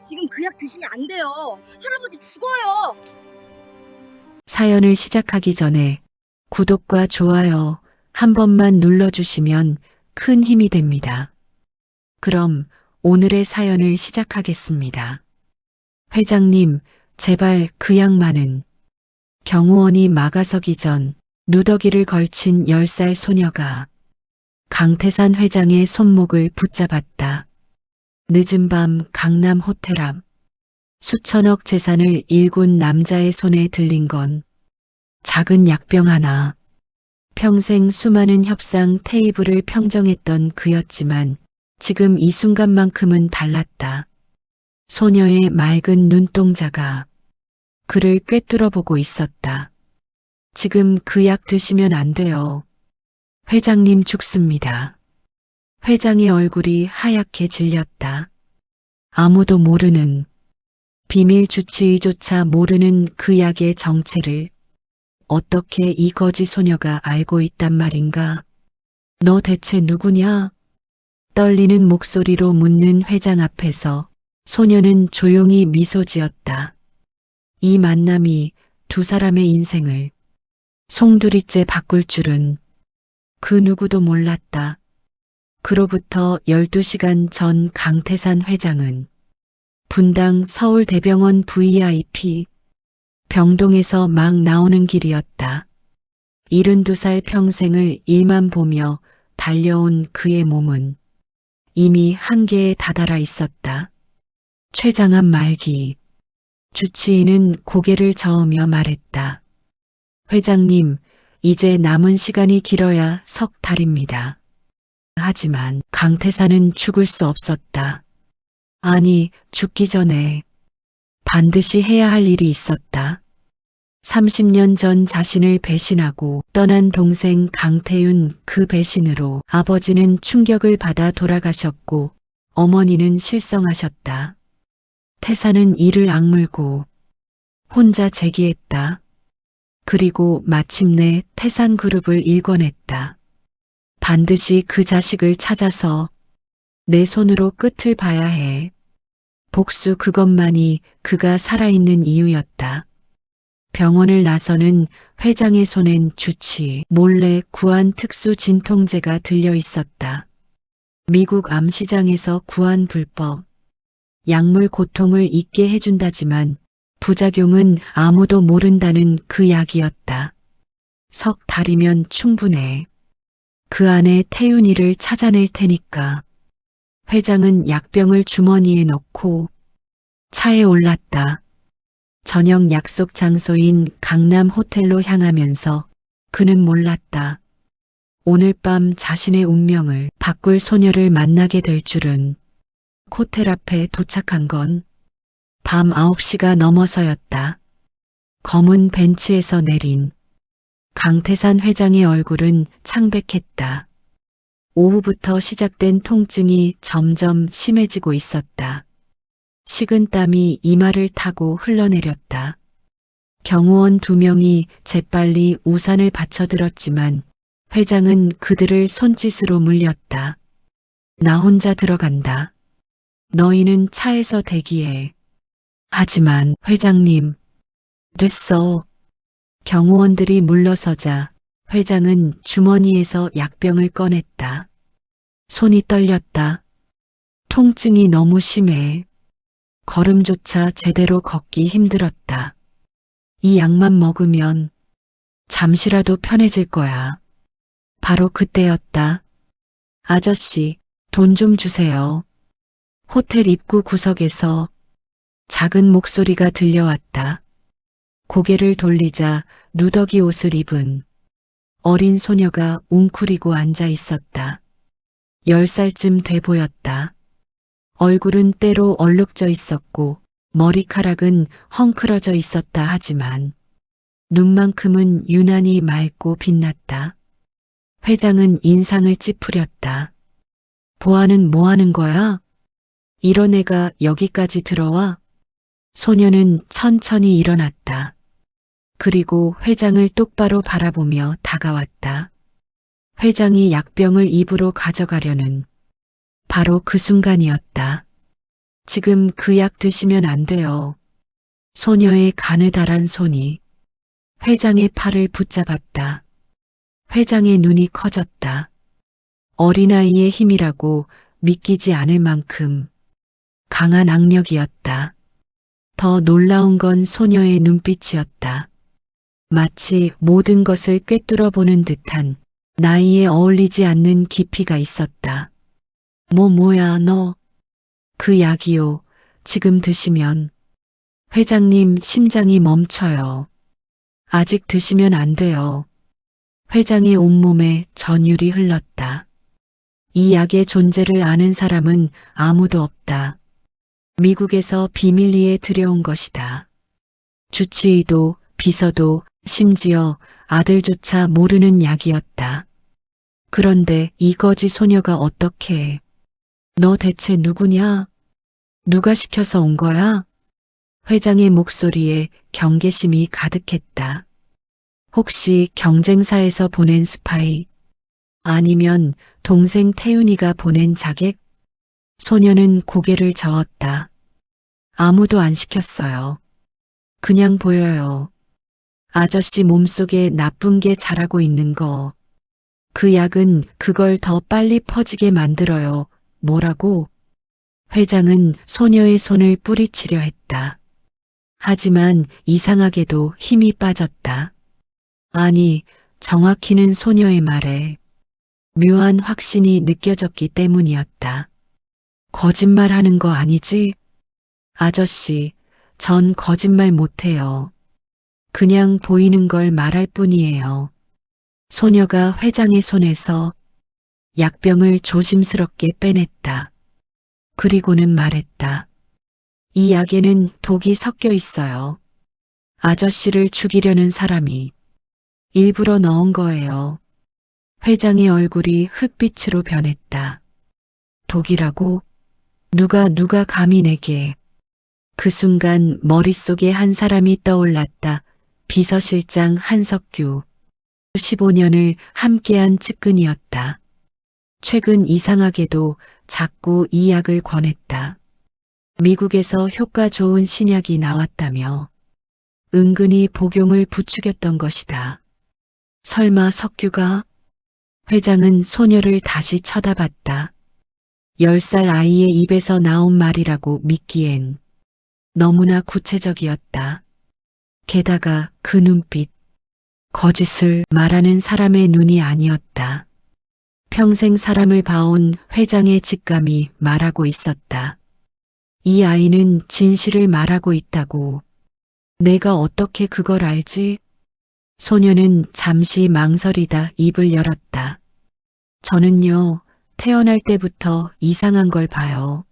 지금 그 약 드시면 안 돼요. 할아버지 죽어요. 사연을 시작하기 전에 구독과 좋아요 한 번만 눌러주시면 큰 힘이 됩니다. 그럼 오늘의 사연을 시작하겠습니다. 회장님, 제발 그 약만은. 경호원이 막아서기 전 누더기를 걸친 10살 소녀가 강태산 회장의 손목을 붙잡았다. 늦은 밤 강남 호텔 앞 수천억 재산을 일군 남자의 손에 들린 건 작은 약병 하나. 평생 수많은 협상 테이블을 평정했던 그였지만 지금 이 순간만큼은 달랐다. 소녀의 맑은 눈동자가 그를 꿰뚫어 보고 있었다. 지금 그 약 드시면 안 돼요. 회장님 죽습니다. 회장의 얼굴이 하얗게 질렸다. 아무도 모르는, 비밀 주치의조차 모르는 그 약의 정체를 어떻게 이 거지 소녀가 알고 있단 말인가? 너 대체 누구냐? 떨리는 목소리로 묻는 회장 앞에서 소녀는 조용히 미소 지었다. 이 만남이 두 사람의 인생을 송두리째 바꿀 줄은 그 누구도 몰랐다. 그로부터 12시간 전 강태산 회장은 분당 서울대병원 VIP 병동에서 막 나오는 길이었다. 72살 평생을 일만 보며 달려온 그의 몸은 이미 한계에 다다라 있었다. 췌장암 말기. 주치의는 고개를 저으며 말했다. 회장님, 이제 남은 시간이 길어야 석 달입니다. 하지만 강태산은 죽을 수 없었다. 아니, 죽기 전에 반드시 해야 할 일이 있었다. 30년 전 자신을 배신하고 떠난 동생 강태윤, 그 배신으로 아버지는 충격을 받아 돌아가셨고 어머니는 실성하셨다. 태산은 이를 악물고 혼자 재기했다. 그리고 마침내 태산그룹을 일궈냈다. 반드시 그 자식을 찾아서 내 손으로 끝을 봐야 해. 복수, 그것만이 그가 살아있는 이유였다. 병원을 나서는 회장의 손엔 주치 몰래 구한 특수 진통제가 들려 있었다. 미국 암시장에서 구한 불법. 약물 고통을 잊게 해준다지만 부작용은 아무도 모른다는 그 약이었다. 석 달이면 충분해. 그 안에 태윤이를 찾아낼 테니까. 회장은 약병을 주머니에 넣고 차에 올랐다. 저녁 약속 장소인 강남 호텔로 향하면서 그는 몰랐다. 오늘 밤 자신의 운명을 바꿀 소녀를 만나게 될 줄은. 호텔 앞에 도착한 건 밤 9시가 넘어서였다. 검은 벤치에서 내린 강태산 회장의 얼굴은 창백했다. 오후부터 시작된 통증이 점점 심해지고 있었다. 식은땀이 이마를 타고 흘러내렸다. 경호원 2명이 재빨리 우산을 받쳐들었지만 회장은 그들을 손짓으로 물렸다. 나 혼자 들어간다. 너희는 차에서 대기해. 하지만 회장님, 됐어. 경호원들이 물러서자 회장은 주머니에서 약병을 꺼냈다. 손이 떨렸다. 통증이 너무 심해. 걸음조차 제대로 걷기 힘들었다. 이 약만 먹으면 잠시라도 편해질 거야. 바로 그때였다. 아저씨, 돈 좀 주세요. 호텔 입구 구석에서 작은 목소리가 들려왔다. 고개를 돌리자 누더기 옷을 입은 어린 소녀가 웅크리고 앉아 있었다. 10살쯤 돼 보였다. 얼굴은 때로 얼룩져 있었고 머리카락은 헝클어져 있었다 하지만 눈만큼은 유난히 맑고 빛났다. 회장은 인상을 찌푸렸다. 보아는 뭐 하는 거야? 이런 애가 여기까지 들어와? 소녀는 천천히 일어났다. 그리고 회장을 똑바로 바라보며 다가왔다. 회장이 약병을 입으로 가져가려는 바로 그 순간이었다. 지금 그 약 드시면 안 돼요. 소녀의 가느다란 손이 회장의 팔을 붙잡았다. 회장의 눈이 커졌다. 어린아이의 힘이라고 믿기지 않을 만큼 강한 악력이었다. 더 놀라운 건 소녀의 눈빛이었다. 마치 모든 것을 꿰뚫어보는 듯한 나이에 어울리지 않는 깊이가 있었다. 뭐야 너. 그 약이요. 지금 드시면 회장님 심장이 멈춰요. 아직 드시면 안 돼요. 회장의 온몸에 전율이 흘렀다. 이 약의 존재를 아는 사람은 아무도 없다. 미국에서 비밀리에 들여온 것이다. 주치의도 비서도 심지어 아들조차 모르는 약이었다. 그런데 이 거지 소녀가 어떻게? 너 대체 누구냐? 누가 시켜서 온 거야? 회장의 목소리에 경계심이 가득했다. 혹시 경쟁사에서 보낸 스파이? 아니면 동생 태윤이가 보낸 자객? 소녀는 고개를 저었다. 아무도 안 시켰어요. 그냥 보여요. 아저씨 몸속에 나쁜 게 자라고 있는 거. 그 약은 그걸 더 빨리 퍼지게 만들어요. 뭐라고? 회장은 소녀의 손을 뿌리치려 했다. 하지만 이상하게도 힘이 빠졌다. 아니, 정확히는 소녀의 말에 묘한 확신이 느껴졌기 때문이었다. 거짓말하는 거 아니지? 아저씨, 전 거짓말 못해요. 그냥 보이는 걸 말할 뿐이에요. 소녀가 회장의 손에서 약병을 조심스럽게 빼냈다. 그리고는 말했다. 이 약에는 독이 섞여 있어요. 아저씨를 죽이려는 사람이 일부러 넣은 거예요. 회장의 얼굴이 흙빛으로 변했다. 독이라고? 누가 감히 내게. 그 순간 머릿속에 한 사람이 떠올랐다. 비서실장 한석규. 15년을 함께한 측근이었다. 최근 이상하게도 자꾸 이 약을 권했다. 미국에서 효과 좋은 신약이 나왔다며 은근히 복용을 부추겼던 것이다. 설마 석규가? 회장은 소녀를 다시 쳐다봤다. 10살 아이의 입에서 나온 말이라고 믿기엔 너무나 구체적이었다. 게다가 그 눈빛, 거짓을 말하는 사람의 눈이 아니었다. 평생 사람을 봐온 회장의 직감이 말하고 있었다. 이 아이는 진실을 말하고 있다고. 내가 어떻게 그걸 알지? 소녀는 잠시 망설이다 입을 열었다. 저는요, 태어날 때부터 이상한 걸 봐요.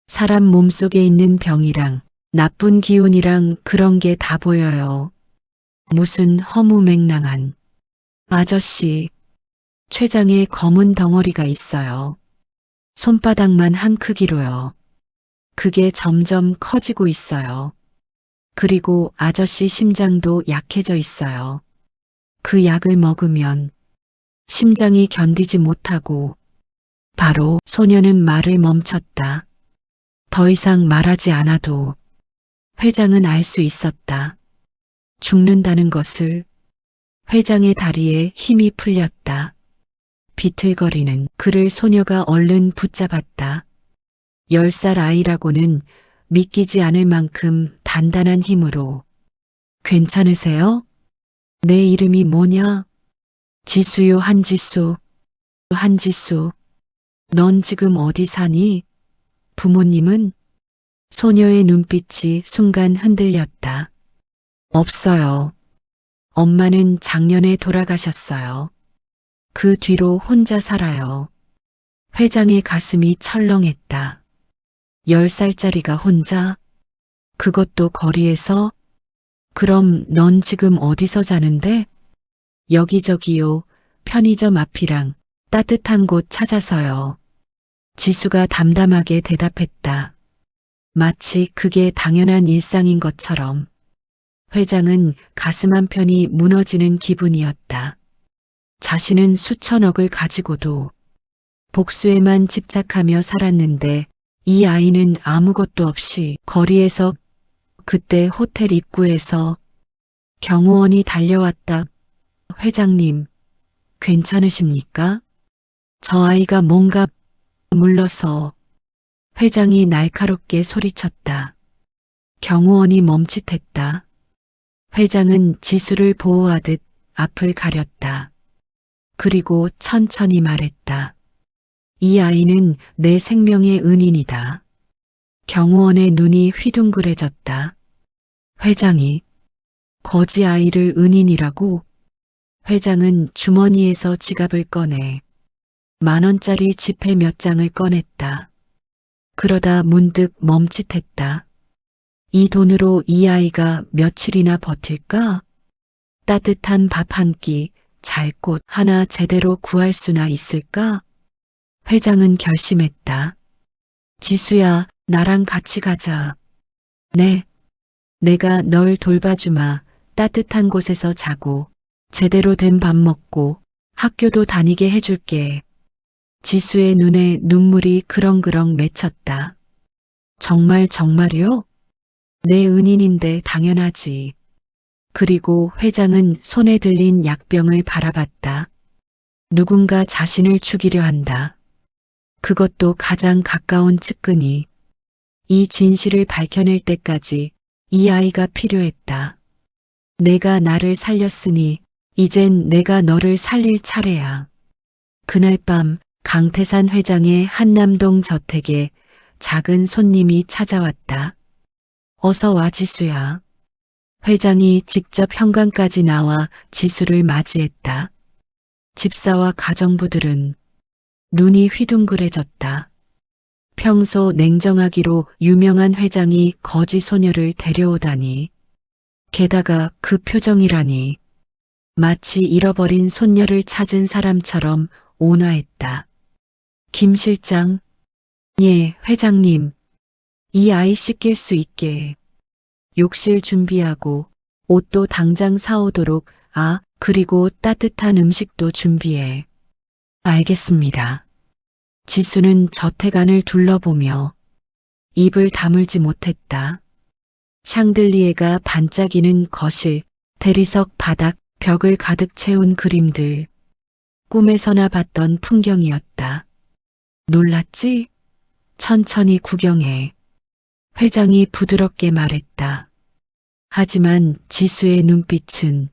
사람 몸속에 있는 병이랑 나쁜 기운이랑 그런 게 다 보여요. 무슨 허무맹랑한. 아저씨, 췌장에 검은 덩어리가 있어요. 손바닥만 한 크기로요. 그게 점점 커지고 있어요. 그리고 아저씨 심장도 약해져 있어요. 그 약을 먹으면 심장이 견디지 못하고 바로 소녀는 말을 멈췄다. 더 이상 말하지 않아도 회장은 알 수 있었다. 죽는다는 것을. 회장의 다리에 힘이 풀렸다. 비틀거리는 그를 소녀가 얼른 붙잡았다. 10살 아이라고는 믿기지 않을 만큼 단단한 힘으로. 괜찮으세요? 내 이름이 뭐냐? 지수요 한지수. 한지수. 넌 지금 어디 사니? 부모님은? 소녀의 눈빛이 순간 흔들렸다. 없어요. 엄마는 작년에 돌아가셨어요. 그 뒤로 혼자 살아요. 회장의 가슴이 철렁했다. 10살짜리가 혼자? 그것도 거리에서? 그럼 넌 지금 어디서 자는데? 여기저기요. 편의점 앞이랑 따뜻한 곳 찾아서요. 지수가 담담하게 대답했다. 마치 그게 당연한 일상인 것처럼. 회장은 가슴 한편이 무너지는 기분이었다. 자신은 수천억을 가지고도 복수에만 집착하며 살았는데 이 아이는 아무것도 없이 거리에서 그때 호텔 입구에서 경호원이 달려왔다. 회장님, 괜찮으십니까? 저 아이가 뭔가 물러서 회장이 날카롭게 소리쳤다. 경호원이 멈칫했다. 회장은 지수를 보호하듯 앞을 가렸다. 그리고 천천히 말했다. 이 아이는 내 생명의 은인이다. 경호원의 눈이 휘둥그레졌다. 회장이 거지 아이를 은인이라고? 회장은 주머니에서 지갑을 꺼내 10,000원짜리 지폐 몇 장을 꺼냈다. 그러다 문득 멈칫했다. 이 돈으로 이 아이가 며칠이나 버틸까? 따뜻한 밥 한 끼, 잘 곳 하나 제대로 구할 수나 있을까? 회장은 결심했다. 지수야, 나랑 같이 가자. 네. 내가 널 돌봐주마. 따뜻한 곳에서 자고, 제대로 된 밥 먹고, 학교도 다니게 해줄게. 지수의 눈에 눈물이 그렁그렁 맺혔다. 정말요? 내 은인인데 당연하지. 그리고 회장은 손에 들린 약병을 바라봤다. 누군가 자신을 죽이려 한다. 그것도 가장 가까운 측근이. 이 진실을 밝혀낼 때까지 이 아이가 필요했다. 내가 나를 살렸으니 이젠 내가 너를 살릴 차례야. 그날 밤 강태산 회장의 한남동 저택에 작은 손님이 찾아왔다. 어서 와 지수야. 회장이 직접 현관까지 나와 지수를 맞이했다. 집사와 가정부들은 눈이 휘둥그레졌다. 평소 냉정하기로 유명한 회장이 거지 소녀를 데려오다니. 게다가 그 표정이라니. 마치 잃어버린 손녀를 찾은 사람처럼 온화했다. 김 실장. 예, 회장님. 이 아이 씻길 수 있게. 욕실 준비하고 옷도 당장 사오도록. 그리고 따뜻한 음식도 준비해. 알겠습니다. 지수는 저택 안을 둘러보며 입을 다물지 못했다. 샹들리에가 반짝이는 거실, 대리석 바닥, 벽을 가득 채운 그림들. 꿈에서나 봤던 풍경이었다. 놀랐지? 천천히 구경해. 회장이 부드럽게 말했다. 하지만 지수의 눈빛은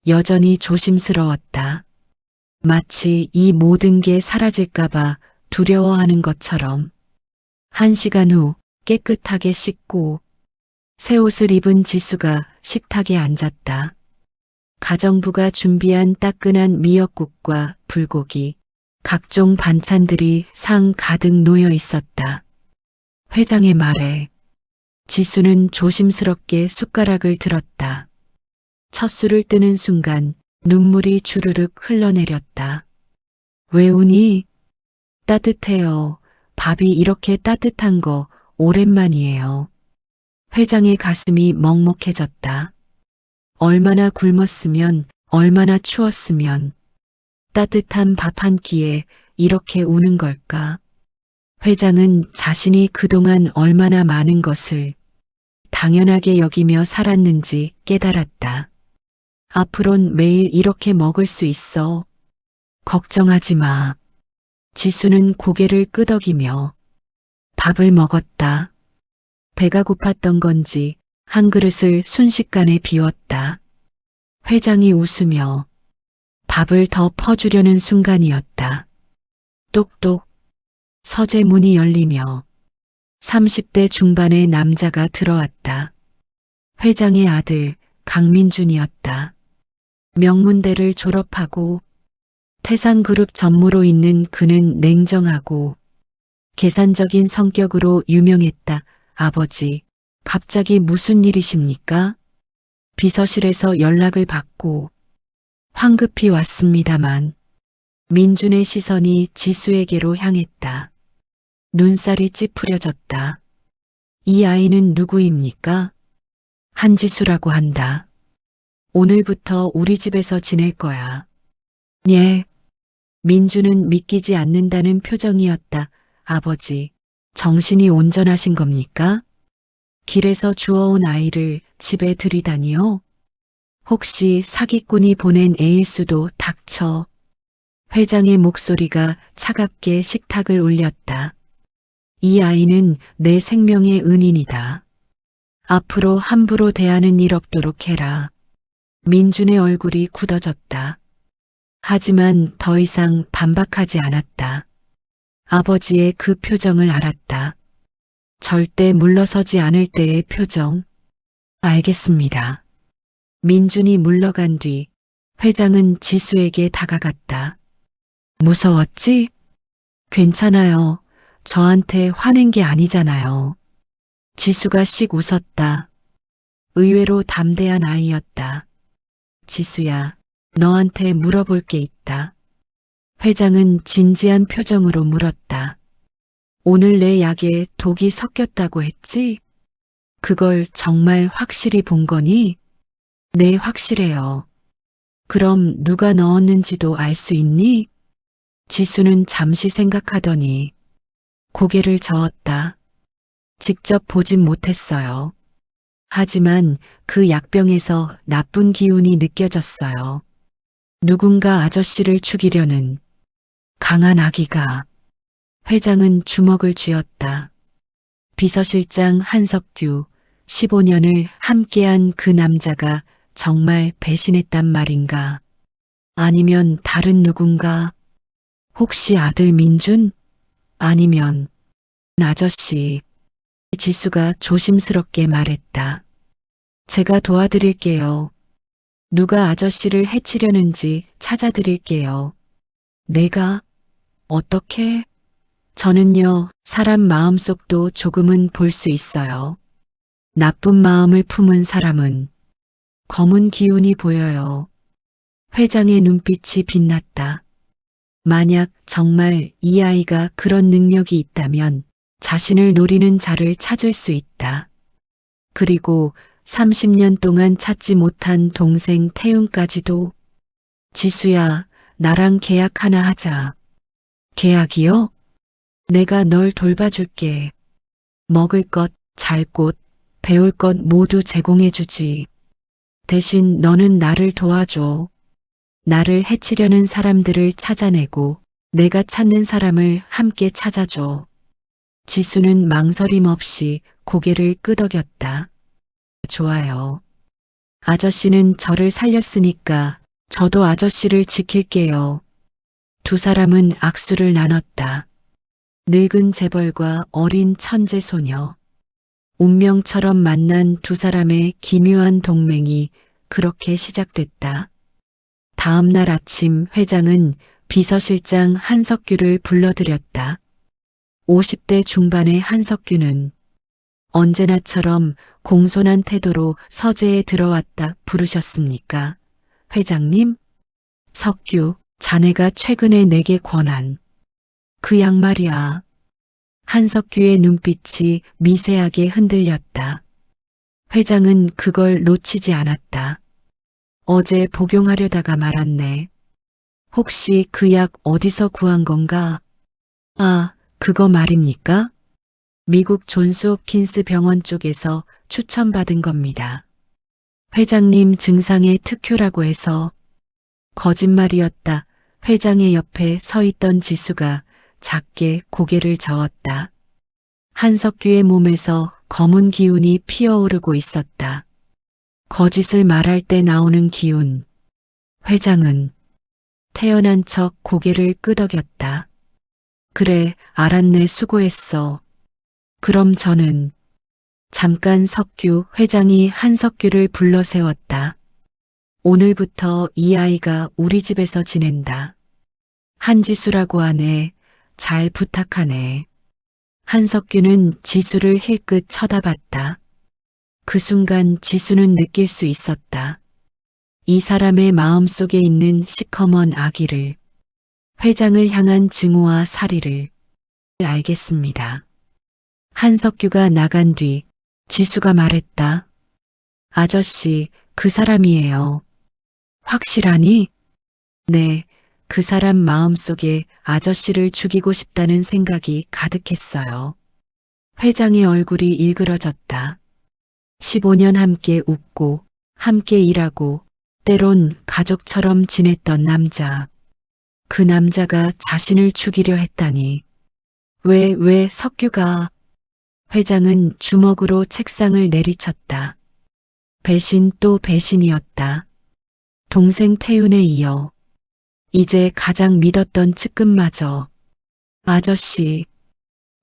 여전히 조심스러웠다. 마치 이 모든 게 사라질까봐 두려워하는 것처럼. 1시간 후 깨끗하게 씻고 새 옷을 입은 지수가 식탁에 앉았다. 가정부가 준비한 따끈한 미역국과 불고기, 각종 반찬들이 상 가득 놓여 있었다. 회장의 말에 지수는 조심스럽게 숟가락을 들었다. 첫 술을 뜨는 순간 눈물이 주르륵 흘러내렸다. 왜 우니? 따뜻해요. 밥이 이렇게 따뜻한 거 오랜만이에요. 회장의 가슴이 먹먹해졌다. 얼마나 굶었으면, 얼마나 추웠으면 따뜻한 밥 한 끼에 이렇게 우는 걸까? 회장은 자신이 그동안 얼마나 많은 것을 당연하게 여기며 살았는지 깨달았다. 앞으론 매일 이렇게 먹을 수 있어. 걱정하지 마. 지수는 고개를 끄덕이며 밥을 먹었다. 배가 고팠던 건지 한 그릇을 순식간에 비웠다. 회장이 웃으며 밥을 더 퍼주려는 순간이었다. 똑똑. 서재 문이 열리며 30대 중반의 남자가 들어왔다. 회장의 아들 강민준이었다. 명문대를 졸업하고 태산그룹 전무로 있는 그는 냉정하고 계산적인 성격으로 유명했다. 아버지, 갑자기 무슨 일이십니까? 비서실에서 연락을 받고 황급히 왔습니다만. 민준의 시선이 지수에게로 향했다. 눈살이 찌푸려졌다. 이 아이는 누구입니까? 한지수라고 한다. 오늘부터 우리 집에서 지낼 거야. 예. 민준은 믿기지 않는다는 표정이었다. 아버지, 정신이 온전하신 겁니까? 길에서 주워온 아이를 집에 들이다니요? 혹시 사기꾼이 보낸 애일 수도. 닥쳐. 회장의 목소리가 차갑게 식탁을 울렸다. 이 아이는 내 생명의 은인이다. 앞으로 함부로 대하는 일 없도록 해라. 민준의 얼굴이 굳어졌다. 하지만 더 이상 반박하지 않았다. 아버지의 그 표정을 알았다. 절대 물러서지 않을 때의 표정. 알겠습니다. 민준이 물러간 뒤 회장은 지수에게 다가갔다. 무서웠지? 괜찮아요. 저한테 화낸 게 아니잖아요. 지수가 씩 웃었다. 의외로 담대한 아이였다. 지수야, 너한테 물어볼 게 있다. 회장은 진지한 표정으로 물었다. 오늘 내 약에 독이 섞였다고 했지? 그걸 정말 확실히 본 거니? 네, 확실해요. 그럼 누가 넣었는지도 알 수 있니? 지수는 잠시 생각하더니 고개를 저었다. 직접 보진 못했어요. 하지만 그 약병에서 나쁜 기운이 느껴졌어요. 누군가 아저씨를 죽이려는 강한 악의가. 회장은 주먹을 쥐었다. 비서실장 한석규, 15년을 함께한 그 남자가 정말 배신했단 말인가? 아니면 다른 누군가? 혹시 아들 민준? 아니면 아저씨. 지수가 조심스럽게 말했다. 제가 도와드릴게요. 누가 아저씨를 해치려는지 찾아드릴게요. 내가? 어떻게? 저는요, 사람 마음속도 조금은 볼 수 있어요. 나쁜 마음을 품은 사람은 검은 기운이 보여요. 회장의 눈빛이 빛났다. 만약 정말 이 아이가 그런 능력이 있다면 자신을 노리는 자를 찾을 수 있다. 그리고 30년 동안 찾지 못한 동생 태훈까지도. 지수야, 나랑 계약 하나 하자. 계약이요? 내가 널 돌봐줄게. 먹을 것, 잘 곳, 배울 것 모두 제공해주지. 대신 너는 나를 도와줘. 나를 해치려는 사람들을 찾아내고 내가 찾는 사람을 함께 찾아줘. 지수는 망설임 없이 고개를 끄덕였다. 좋아요. 아저씨는 저를 살렸으니까 저도 아저씨를 지킬게요. 두 사람은 악수를 나눴다. 늙은 재벌과 어린 천재 소녀. 운명처럼 만난 두 사람의 기묘한 동맹이 그렇게 시작됐다. 다음 날 아침 회장은 비서실장 한석규를 불러들였다. 50대 중반의 한석규는 언제나처럼 공손한 태도로 서재에 들어왔다. 부르셨습니까? 회장님? 석규, 자네가 최근에 내게 권한 그 약 말이야. 한석규의 눈빛이 미세하게 흔들렸다. 회장은 그걸 놓치지 않았다. 어제 복용하려다가 말았네. 혹시 그 약 어디서 구한 건가? 아, 그거 말입니까? 미국 존스 홉킨스 병원 쪽에서 추천받은 겁니다. 회장님 증상의 특효라고 해서. 거짓말이었다. 회장의 옆에 서 있던 지수가 작게 고개를 저었다. 한석규의 몸에서 검은 기운이 피어오르고 있었다. 거짓을 말할 때 나오는 기운. 회장은 태연한 척 고개를 끄덕였다. 그래, 알았네, 수고했어. 그럼 저는. 잠깐 석규 회장이 한석규를 불러 세웠다. 오늘부터 이 아이가 우리 집에서 지낸다. 한지수라고 하네. 잘 부탁하네. 한석규는 지수를 힐끗 쳐다봤다. 그 순간 지수는 느낄 수 있었다. 이 사람의 마음속에 있는 시커먼 악의를, 회장을 향한 증오와 살의를. 알겠습니다. 한석규가 나간 뒤 지수가 말했다. 아저씨, 그 사람이에요. 확실하니? 네, 그 사람 마음속에 아저씨를 죽이고 싶다는 생각이 가득했어요. 회장의 얼굴이 일그러졌다. 15년 함께 웃고 함께 일하고 때론 가족처럼 지냈던 남자. 그 남자가 자신을 죽이려 했다니. 왜 석규가? 회장은 주먹으로 책상을 내리쳤다. 배신 또 배신이었다. 동생 태윤에 이어 이제 가장 믿었던 측근마저. 아저씨.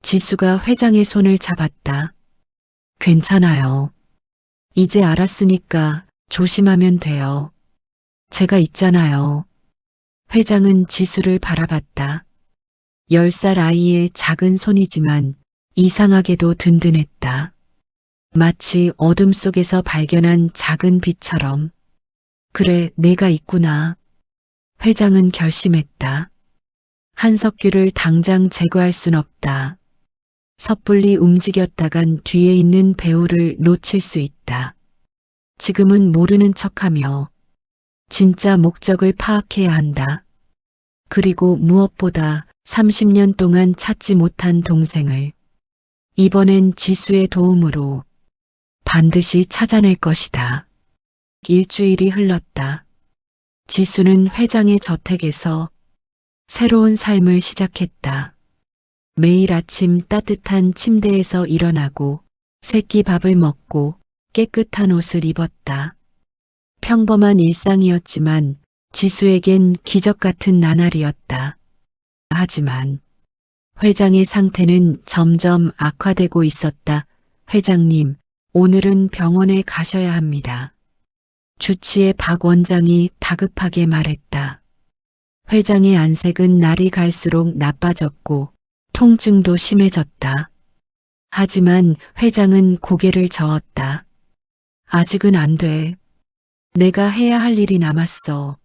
지수가 회장의 손을 잡았다. 괜찮아요. 이제 알았으니까 조심하면 돼요. 제가 있잖아요. 회장은 지수를 바라봤다. 10살 아이의 작은 손이지만 이상하게도 든든했다. 마치 어둠 속에서 발견한 작은 빛처럼. 그래, 내가 있구나. 회장은 결심했다. 한석규를 당장 제거할 순 없다. 섣불리 움직였다간 뒤에 있는 배우를 놓칠 수 있다. 지금은 모르는 척하며 진짜 목적을 파악해야 한다. 그리고 무엇보다 30년 동안 찾지 못한 동생을 이번엔 지수의 도움으로 반드시 찾아낼 것이다. 일주일이 흘렀다. 지수는 회장의 저택에서 새로운 삶을 시작했다. 매일 아침 따뜻한 침대에서 일어나고 새끼 밥을 먹고 깨끗한 옷을 입었다. 평범한 일상이었지만 지수에겐 기적 같은 나날이었다. 하지만 회장의 상태는 점점 악화되고 있었다. 회장님, 오늘은 병원에 가셔야 합니다. 주치의 박 원장이 다급하게 말했다. 회장의 안색은 날이 갈수록 나빠졌고 통증도 심해졌다. 하지만 회장은 고개를 저었다. 아직은 안 돼. 내가 해야 할 일이 남았어.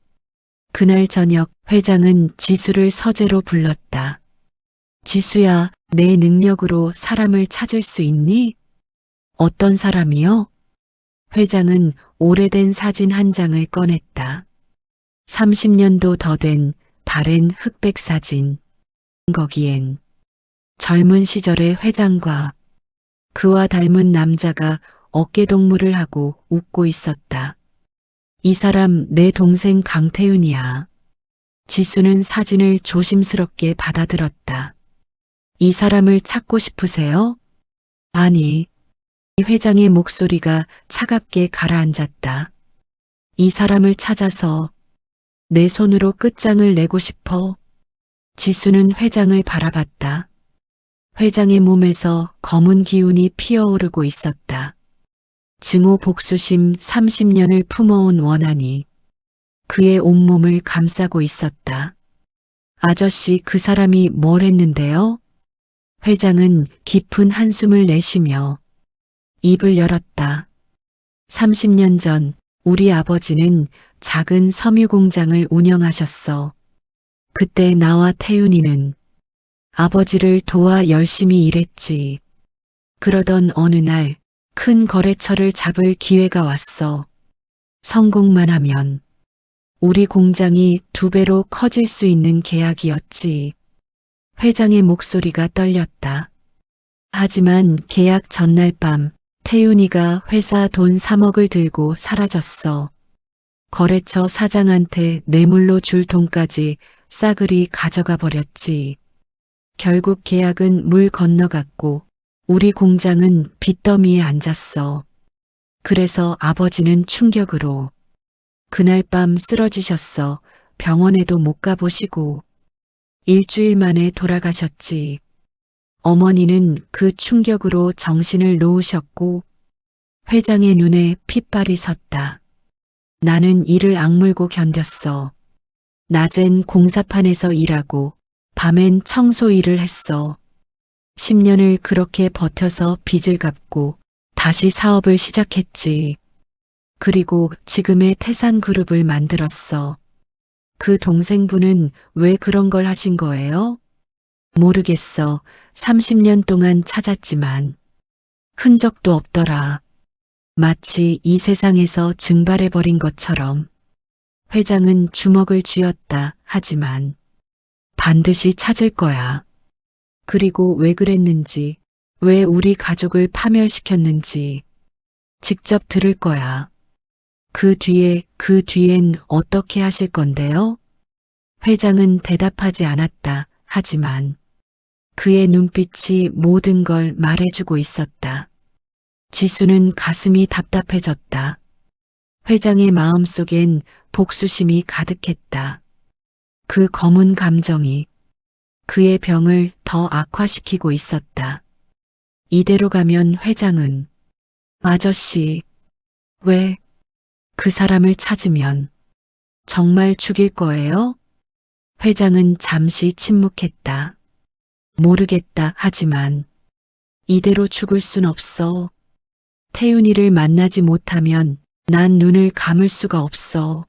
그날 저녁 회장은 지수를 서재로 불렀다. 지수야, 내 능력으로 사람을 찾을 수 있니? 어떤 사람이요? 회장은 오래된 사진 한 장을 꺼냈다. 30년도 더 된 바랜 흑백 사진. 거기엔 젊은 시절의 회장과 그와 닮은 남자가 어깨동무를 하고 웃고 있었다. 이 사람 내 동생 강태윤이야. 지수는 사진을 조심스럽게 받아들었다. 이 사람을 찾고 싶으세요? 아니. 회장의 목소리가 차갑게 가라앉았다. 이 사람을 찾아서 내 손으로 끝장을 내고 싶어. 지수는 회장을 바라봤다. 회장의 몸에서 검은 기운이 피어오르고 있었다. 증오 복수심 30년을 품어온 원한이 그의 온몸을 감싸고 있었다. 아저씨, 그 사람이 뭘 했는데요? 회장은 깊은 한숨을 내쉬며 입을 열었다. 30년 전 우리 아버지는 작은 섬유 공장을 운영하셨어. 그때 나와 태윤이는 아버지를 도와 열심히 일했지. 그러던 어느 날 큰 거래처를 잡을 기회가 왔어. 성공만 하면 우리 공장이 2배로 커질 수 있는 계약이었지. 회장의 목소리가 떨렸다. 하지만 계약 전날 밤 태윤이가 회사 돈 3억을 들고 사라졌어. 거래처 사장한테 뇌물로 줄 돈까지 싸그리 가져가 버렸지. 결국 계약은 물 건너갔고 우리 공장은 빚더미에 앉았어. 그래서 아버지는 충격으로 그날 밤 쓰러지셨어. 병원에도 못 가보시고 일주일 만에 돌아가셨지. 어머니는 그 충격으로 정신을 놓으셨고 회장의 눈에 핏발이 섰다. 나는 이를 악물고 견뎠어. 낮엔 공사판에서 일하고 밤엔 청소 일을 했어. 10년을 그렇게 버텨서 빚을 갚고 다시 사업을 시작했지. 그리고 지금의 태산그룹을 만들었어. 그 동생분은 왜 그런 걸 하신 거예요? 모르겠어. 30년 동안 찾았지만 흔적도 없더라. 마치 이 세상에서 증발해버린 것처럼. 회장은 주먹을 쥐었다. 하지만 반드시 찾을 거야. 그리고 왜 그랬는지 왜 우리 가족을 파멸시켰는지 직접 들을 거야. 그 뒤엔 어떻게 하실 건데요? 회장은 대답하지 않았다. 하지만 그의 눈빛이 모든 걸 말해주고 있었다. 지수는 가슴이 답답해졌다. 회장의 마음속엔 복수심이 가득했다. 그 검은 감정이 그의 병을 더 악화시키고 있었다. 이대로 가면 회장은 아저씨, 왜 그 사람을 찾으면 정말 죽일 거예요? 회장은 잠시 침묵했다. 모르겠다 하지만 이대로 죽을 순 없어. 태윤이를 만나지 못하면 난 눈을 감을 수가 없어.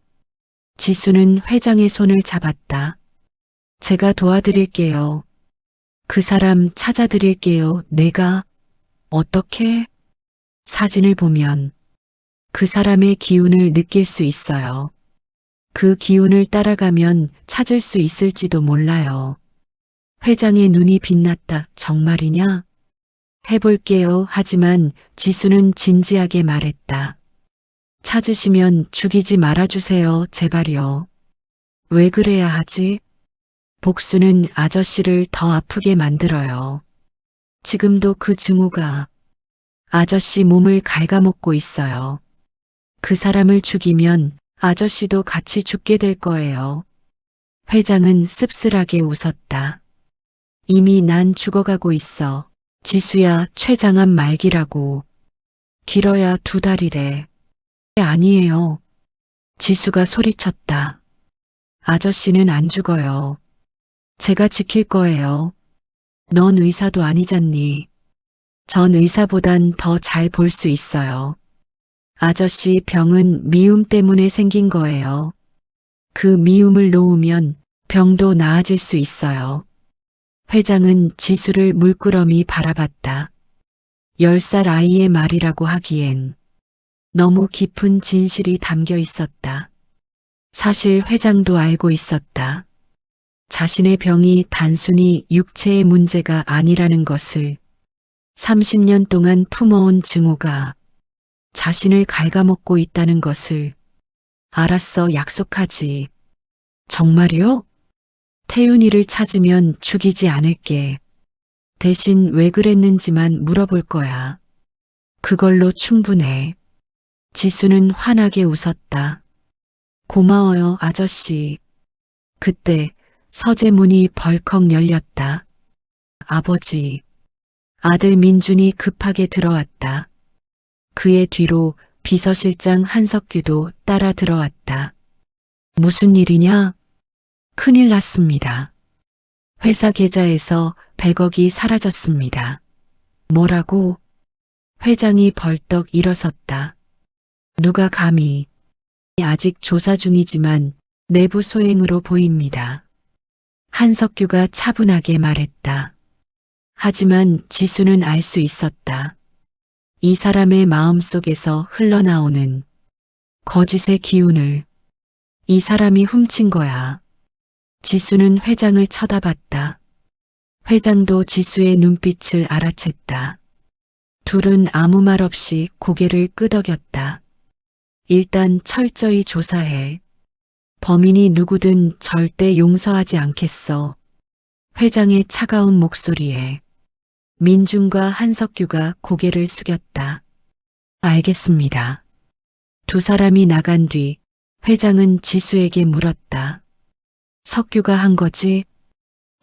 지수는 회장의 손을 잡았다. 제가 도와드릴게요. 그 사람 찾아드릴게요. 내가 어떻게? 사진을 보면 그 사람의 기운을 느낄 수 있어요. 그 기운을 따라가면 찾을 수 있을지도 몰라요. 회장의 눈이 빛났다. 정말이냐? 해볼게요. 하지만 지수는 진지하게 말했다. 찾으시면 죽이지 말아주세요. 제발요. 왜 그래야 하지? 복수는 아저씨를 더 아프게 만들어요. 지금도 그 증오가 아저씨 몸을 갉아먹고 있어요. 그 사람을 죽이면 아저씨도 같이 죽게 될 거예요. 회장은 씁쓸하게 웃었다. 이미 난 죽어가고 있어. 지수야, 최장암 말기라고. 길어야 2달이래. 아니에요. 지수가 소리쳤다. 아저씨는 안 죽어요. 제가 지킬 거예요. 넌 의사도 아니잖니. 전 의사보단 더 잘 볼 수 있어요. 아저씨 병은 미움 때문에 생긴 거예요. 그 미움을 놓으면 병도 나아질 수 있어요. 회장은 지수를 물끄러미 바라봤다. 10살 아이의 말이라고 하기엔 너무 깊은 진실이 담겨 있었다. 사실 회장도 알고 있었다. 자신의 병이 단순히 육체의 문제가 아니라는 것을 30년 동안 품어온 증오가 자신을 갉아먹고 있다는 것을 알았어. 약속하지. 정말요? 태윤이를 찾으면 죽이지 않을게. 대신 왜 그랬는지만 물어볼 거야. 그걸로 충분해. 지수는 환하게 웃었다. 고마워요, 아저씨. 그때 서재 문이 벌컥 열렸다. 아버지. 아들 민준이 급하게 들어왔다. 그의 뒤로 비서실장 한석규도 따라 들어왔다. 무슨 일이냐? 큰일 났습니다. 회사 계좌에서 100억이 사라졌습니다. 뭐라고? 회장이 벌떡 일어섰다. 누가 감히? 아직 조사 중이지만 내부 소행으로 보입니다. 한석규가 차분하게 말했다. 하지만 지수는 알 수 있었다. 이 사람의 마음속에서 흘러나오는 거짓의 기운을 이 사람이 훔친 거야. 지수는 회장을 쳐다봤다. 회장도 지수의 눈빛을 알아챘다. 둘은 아무 말 없이 고개를 끄덕였다. 일단 철저히 조사해. 범인이 누구든 절대 용서하지 않겠어. 회장의 차가운 목소리에 민준과 한석규가 고개를 숙였다. 알겠습니다. 두 사람이 나간 뒤 회장은 지수에게 물었다. 석규가 한 거지?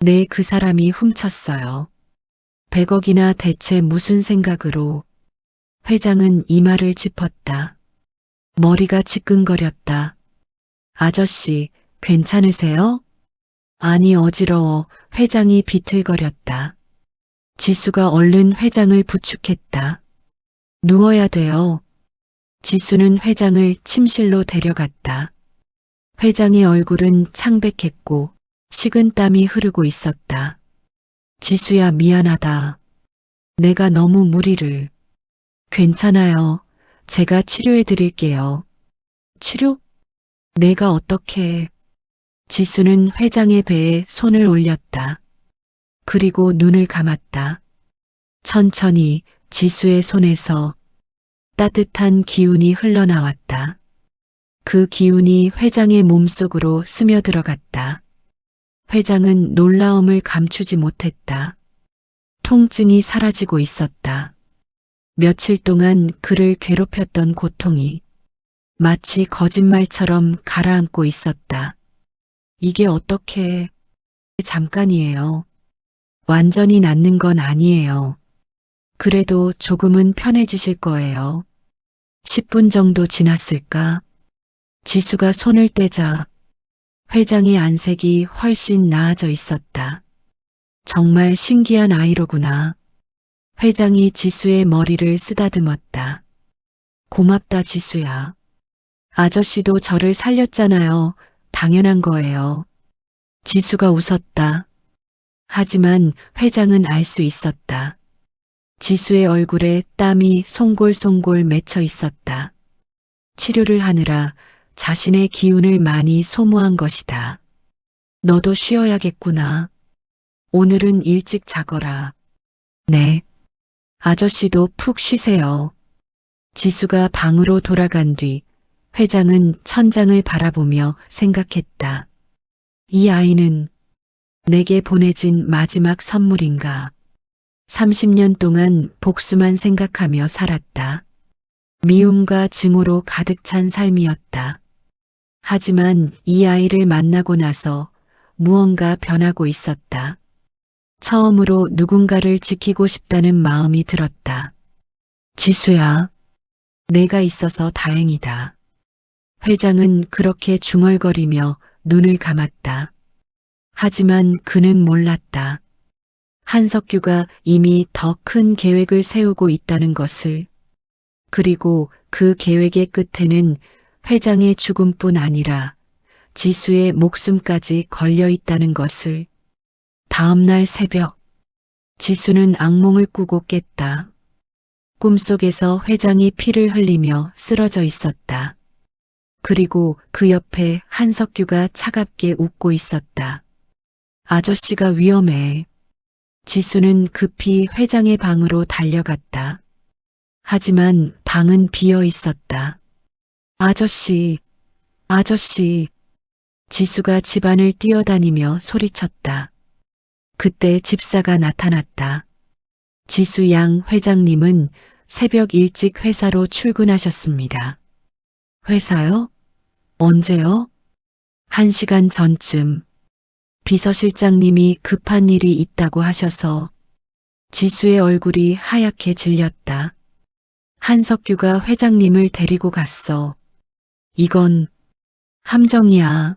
네, 그 사람이 훔쳤어요. 100억이나 대체 무슨 생각으로? 회장은 이마를 짚었다. 머리가 지끈거렸다. 아저씨, 괜찮으세요? 아니, 어지러워. 회장이 비틀거렸다. 지수가 얼른 회장을 부축했다. 누워야 돼요. 지수는 회장을 침실로 데려갔다. 회장의 얼굴은 창백했고 식은 땀이 흐르고 있었다. 지수야, 미안하다. 내가 너무 무리를. 괜찮아요. 제가 치료해 드릴게요. 치료? 내가 어떻게? 지수는 회장의 배에 손을 올렸다. 그리고 눈을 감았다. 천천히 지수의 손에서 따뜻한 기운이 흘러나왔다. 그 기운이 회장의 몸속으로 스며들어갔다. 회장은 놀라움을 감추지 못했다. 통증이 사라지고 있었다. 며칠 동안 그를 괴롭혔던 고통이 마치 거짓말처럼 가라앉고 있었다. 이게 어떻게 잠깐이에요. 완전히 낫는 건 아니에요. 그래도 조금은 편해지실 거예요. 10분 정도 지났을까? 지수가 손을 떼자 회장의 안색이 훨씬 나아져 있었다. 정말 신기한 아이로구나. 회장이 지수의 머리를 쓰다듬었다. 고맙다, 지수야. 아저씨도 저를 살렸잖아요. 당연한 거예요. 지수가 웃었다. 하지만 회장은 알 수 있었다. 지수의 얼굴에 땀이 송골송골 맺혀 있었다. 치료를 하느라 자신의 기운을 많이 소모한 것이다. 너도 쉬어야겠구나. 오늘은 일찍 자거라. 네. 아저씨도 푹 쉬세요. 지수가 방으로 돌아간 뒤 회장은 천장을 바라보며 생각했다. 이 아이는 내게 보내진 마지막 선물인가. 30년 동안 복수만 생각하며 살았다. 미움과 증오로 가득 찬 삶이었다. 하지만 이 아이를 만나고 나서 무언가 변하고 있었다. 처음으로 누군가를 지키고 싶다는 마음이 들었다. 지수야, 내가 있어서 다행이다. 회장은 그렇게 중얼거리며 눈을 감았다. 하지만 그는 몰랐다. 한석규가 이미 더 큰 계획을 세우고 있다는 것을. 그리고 그 계획의 끝에는 회장의 죽음뿐 아니라 지수의 목숨까지 걸려 있다는 것을. 다음 날 새벽, 지수는 악몽을 꾸고 깼다. 꿈속에서 회장이 피를 흘리며 쓰러져 있었다. 그리고 그 옆에 한석규가 차갑게 웃고 있었다. 아저씨가 위험해. 지수는 급히 회장의 방으로 달려갔다. 하지만 방은 비어 있었다. 아저씨, 아저씨. 지수가 집안을 뛰어다니며 소리쳤다. 그때 집사가 나타났다. 지수 양 회장님은 새벽 일찍 회사로 출근하셨습니다. 회사요? 언제요? 1시간 전쯤. 비서실장님이 급한 일이 있다고 하셔서. 지수의 얼굴이 하얗게 질렸다. 한석규가 회장님을 데리고 갔어. 이건 함정이야.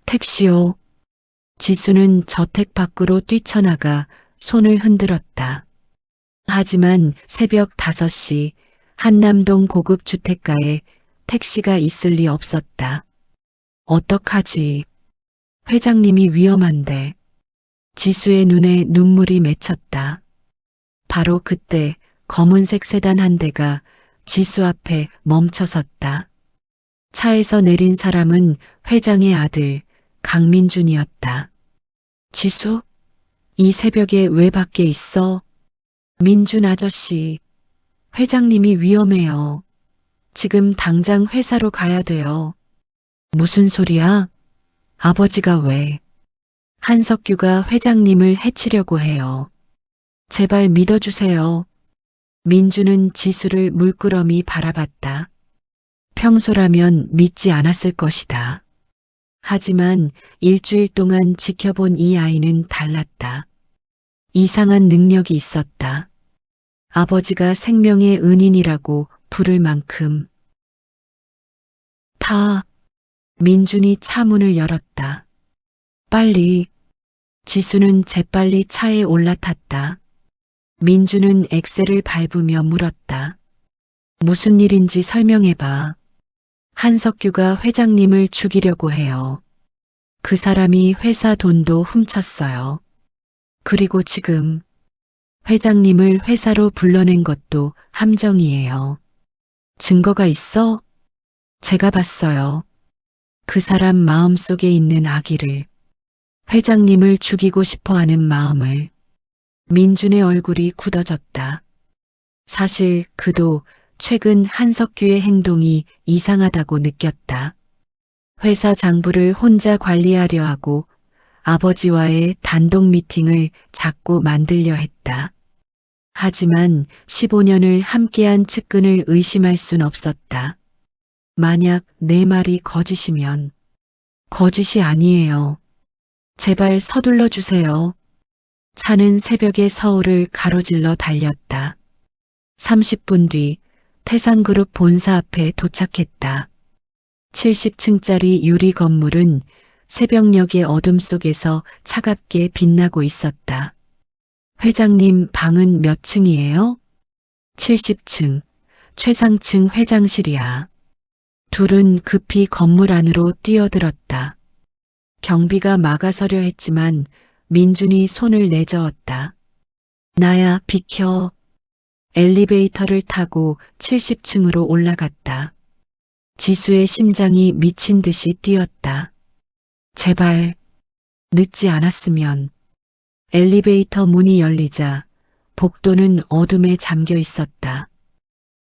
택시요. 지수는 저택 밖으로 뛰쳐나가 손을 흔들었다. 하지만 새벽 5시 한남동 고급 주택가에 택시가 있을 리 없었다. 어떡하지? 회장님이 위험한데. 지수의 눈에 눈물이 맺혔다. 바로 그때 검은색 세단 한 대가 지수 앞에 멈춰섰다. 차에서 내린 사람은 회장의 아들 강민준이었다. 지수? 이 새벽에 왜 밖에 있어? 민준 아저씨, 회장님이 위험해요. 지금 당장 회사로 가야 돼요. 무슨 소리야? 아버지가 왜? 한석규가 회장님을 해치려고 해요. 제발 믿어주세요. 민주는 지수를 물끄러미 바라봤다. 평소라면 믿지 않았을 것이다. 하지만 일주일 동안 지켜본 이 아이는 달랐다. 이상한 능력이 있었다. 아버지가 생명의 은인이라고 부를 만큼. 민준이 차 문을 열었다. 빨리. 지수는 재빨리 차에 올라탔다. 민준은 엑셀을 밟으며 물었다. 무슨 일인지 설명해봐. 한석규가 회장님을 죽이려고 해요. 그 사람이 회사 돈도 훔쳤어요. 그리고 지금 회장님을 회사로 불러낸 것도 함정이에요. 증거가 있어? 제가 봤어요. 그 사람 마음속에 있는 악의를, 회장님을 죽이고 싶어 하는 마음을. 민준의 얼굴이 굳어졌다. 사실 그도 최근 한석규의 행동이 이상하다고 느꼈다. 회사 장부를 혼자 관리하려 하고 아버지와의 단독 미팅을 자꾸 만들려 했다. 하지만 15년을 함께한 측근을 의심할 순 없었다. 만약 내 말이 거짓이면 거짓이 아니에요. 제발 서둘러 주세요. 차는 새벽에 서울을 가로질러 달렸다. 30분 뒤 태산그룹 본사 앞에 도착했다. 70층짜리 유리 건물은 새벽녘의 어둠 속에서 차갑게 빛나고 있었다. 회장님 방은 몇 층이에요? 70층, 최상층 회장실이야. 둘은 급히 건물 안으로 뛰어들었다. 경비가 막아서려 했지만 민준이 손을 내저었다. 나야 비켜. 엘리베이터를 타고 70층으로 올라갔다. 지수의 심장이 미친 듯이 뛰었다. 제발 늦지 않았으면. 엘리베이터 문이 열리자 복도는 어둠에 잠겨 있었다.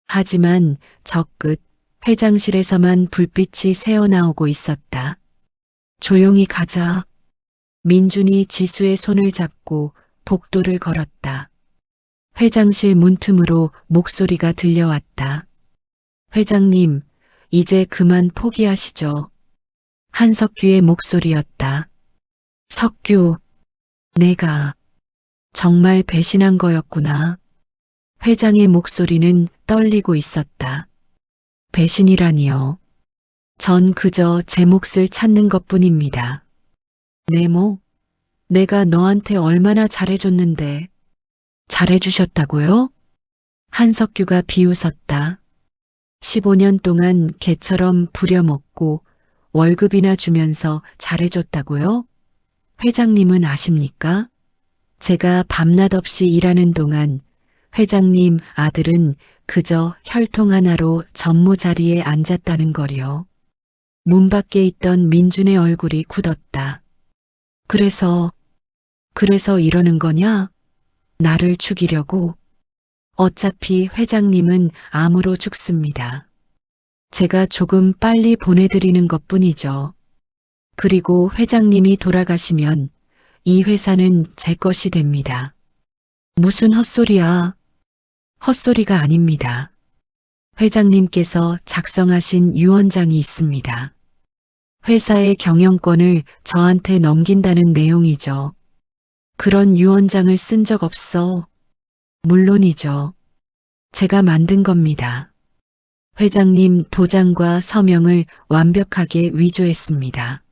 하지만 저 끝 회장실에서만 불빛이 새어나오고 있었다. 조용히 가자. 민준이 지수의 손을 잡고 복도를 걸었다. 회장실 문틈으로 목소리가 들려왔다. 회장님, 이제 그만 포기하시죠. 한석규의 목소리였다. 석규, 내가 정말 배신한 거였구나. 회장의 목소리는 떨리고 있었다. 배신이라니요. 전 그저 제 몫을 찾는 것뿐입니다. 내 몫? 내가 너한테 얼마나 잘해줬는데. 잘해주셨다고요? 한석규가 비웃었다. 15년 동안 개처럼 부려먹고 월급이나 주면서 잘해줬다고요? 회장님은 아십니까? 제가 밤낮 없이 일하는 동안 회장님 아들은 그저 혈통 하나로 전무 자리에 앉았다는 거요. 문 밖에 있던 민준의 얼굴이 굳었다. 그래서 이러는 거냐? 나를 죽이려고? 어차피 회장님은 암으로 죽습니다. 제가 조금 빨리 보내드리는 것뿐이죠. 그리고 회장님이 돌아가시면 이 회사는 제 것이 됩니다. 무슨 헛소리야. 헛소리가 아닙니다. 회장님께서 작성하신 유언장이 있습니다. 회사의 경영권을 저한테 넘긴다는 내용이죠. 그런 유언장을 쓴 적 없어. 물론이죠. 제가 만든 겁니다. 회장님 도장과 서명을 완벽하게 위조했습니다.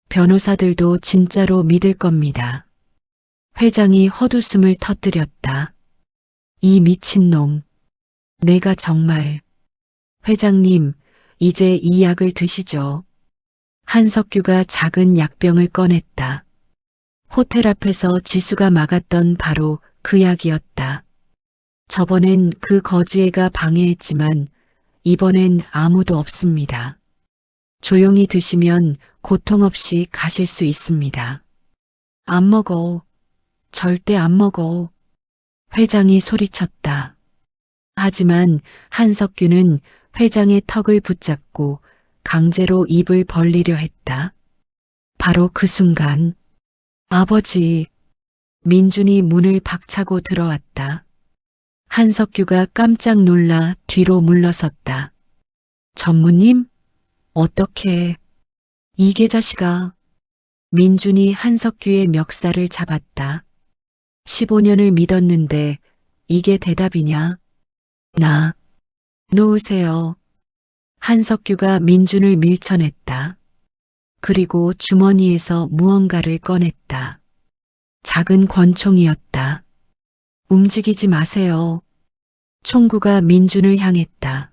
변호사들도 진짜로 믿을 겁니다. 회장이 헛웃음을 터뜨렸다. 이 미친놈. 내가 정말. 회장님, 이제 이 약을 드시죠. 한석규가 작은 약병을 꺼냈다. 호텔 앞에서 지수가 막았던 바로 그 약이었다. 저번엔 그 거지애가 방해했지만 이번엔 아무도 없습니다. 조용히 드시면 고통 없이 가실 수 있습니다. 안 먹어. 절대 안 먹어. 회장이 소리쳤다. 하지만 한석규는 회장의 턱을 붙잡고 강제로 입을 벌리려 했다. 바로 그 순간 아버지, 민준이 문을 박차고 들어왔다. 한석규가 깜짝 놀라 뒤로 물러섰다. 전무님? 어떻게? 이게 자식아. 민준이 한석규의 멱살을 잡았다. 15년을 믿었는데 이게 대답이냐? 나. 놓으세요. 한석규가 민준을 밀쳐냈다. 그리고 주머니에서 무언가를 꺼냈다. 작은 권총이었다. 움직이지 마세요. 총구가 민준을 향했다.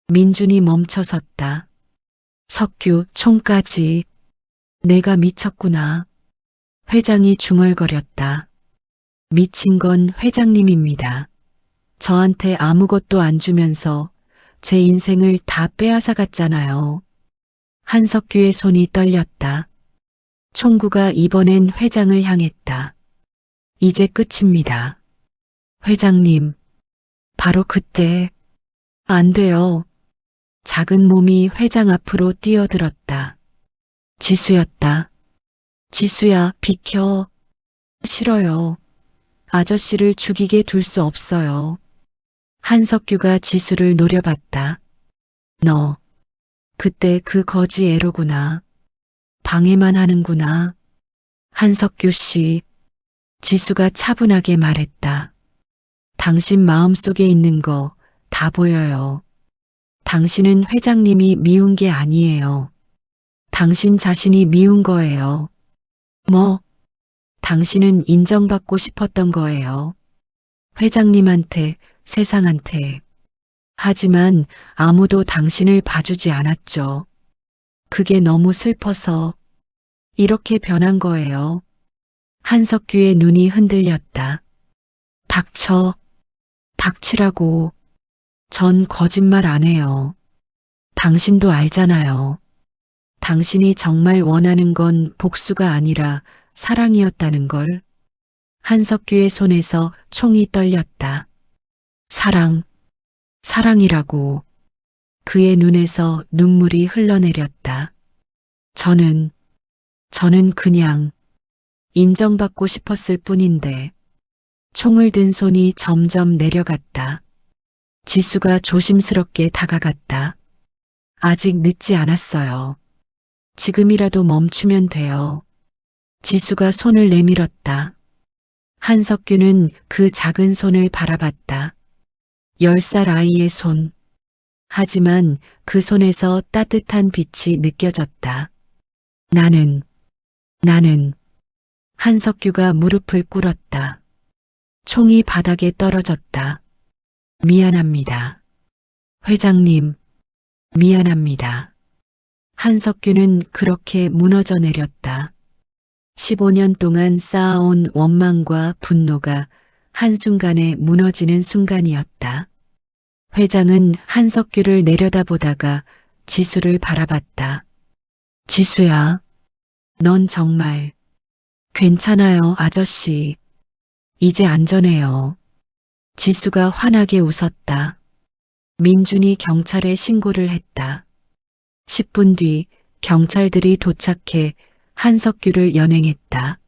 민준이 멈춰섰다. 석규, 총까지. 내가 미쳤구나. 회장이 중얼거렸다. 미친 건 회장님입니다. 저한테 아무것도 안 주면서 제 인생을 다 빼앗아갔잖아요. 한석규의 손이 떨렸다. 총구가 이번엔 회장을 향했다. 이제 끝입니다. 회장님, 바로 그때, 안 돼요. 작은 몸이 회장 앞으로 뛰어들었다. 지수였다. 지수야, 비켜. 싫어요. 아저씨를 죽이게 둘 수 없어요. 한석규가 지수를 노려봤다. 너, 그때 그 거지 애로구나. 방해만 하는구나. 한석규 씨, 지수가 차분하게 말했다. 당신 마음속에 있는 거 다 보여요. 당신은 회장님이 미운 게 아니에요. 당신 자신이 미운 거예요. 뭐? 당신은 인정받고 싶었던 거예요. 회장님한테, 세상한테. 하지만 아무도 당신을 봐주지 않았죠. 그게 너무 슬퍼서 이렇게 변한 거예요. 한석규의 눈이 흔들렸다. 닥쳐. 닥치라고. 전 거짓말 안 해요. 당신도 알잖아요. 당신이 정말 원하는 건 복수가 아니라 사랑이었다는 걸. 한석규의 손에서 총이 떨렸다. 사랑, 사랑이라고. 그의 눈에서 눈물이 흘러내렸다. 저는 그냥 인정받고 싶었을 뿐인데. 총을 든 손이 점점 내려갔다. 지수가 조심스럽게 다가갔다. 아직 늦지 않았어요. 지금이라도 멈추면 돼요. 지수가 손을 내밀었다. 한석규는 그 작은 손을 바라봤다. 10살 아이의 손. 하지만 그 손에서 따뜻한 빛이 느껴졌다. 나는. 한석규가 무릎을 꿇었다. 총이 바닥에 떨어졌다. 미안합니다. 회장님, 미안합니다. 한석규는 그렇게 무너져 내렸다. 15년 동안 쌓아온 원망과 분노가 한순간에 무너지는 순간이었다. 회장은 한석규를 내려다보다가 지수를 바라봤다. 지수야, 넌 정말 괜찮아요, 아저씨. 이제 안전해요. 지수가 환하게 웃었다. 민준이 경찰에 신고를 했다. 10분 뒤 경찰들이 도착해 한석규를 연행했다.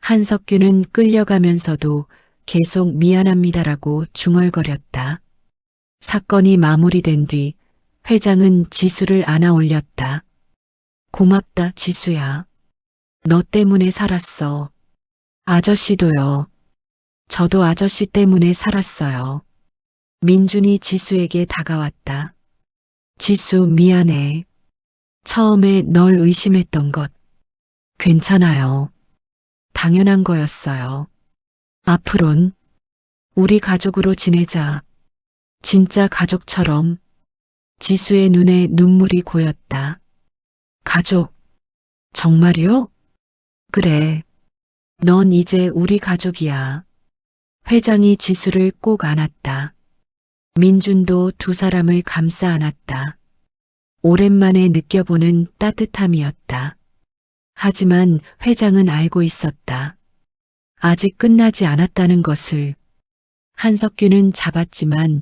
한석규는 끌려가면서도 계속 미안합니다라고 중얼거렸다. 사건이 마무리된 뒤 회장은 지수를 안아 올렸다. 고맙다, 지수야. 너 때문에 살았어. 아저씨도요. 저도 아저씨 때문에 살았어요. 민준이 지수에게 다가왔다. 지수, 미안해. 처음에 널 의심했던 것. 괜찮아요. 당연한 거였어요. 앞으론 우리 가족으로 지내자. 진짜 가족처럼. 지수의 눈에 눈물이 고였다. 가족. 정말요? 그래. 넌 이제 우리 가족이야. 회장이 지수를 꼭 안았다. 민준도 두 사람을 감싸 안았다. 오랜만에 느껴보는 따뜻함이었다. 하지만 회장은 알고 있었다. 아직 끝나지 않았다는 것을. 한석규는 잡았지만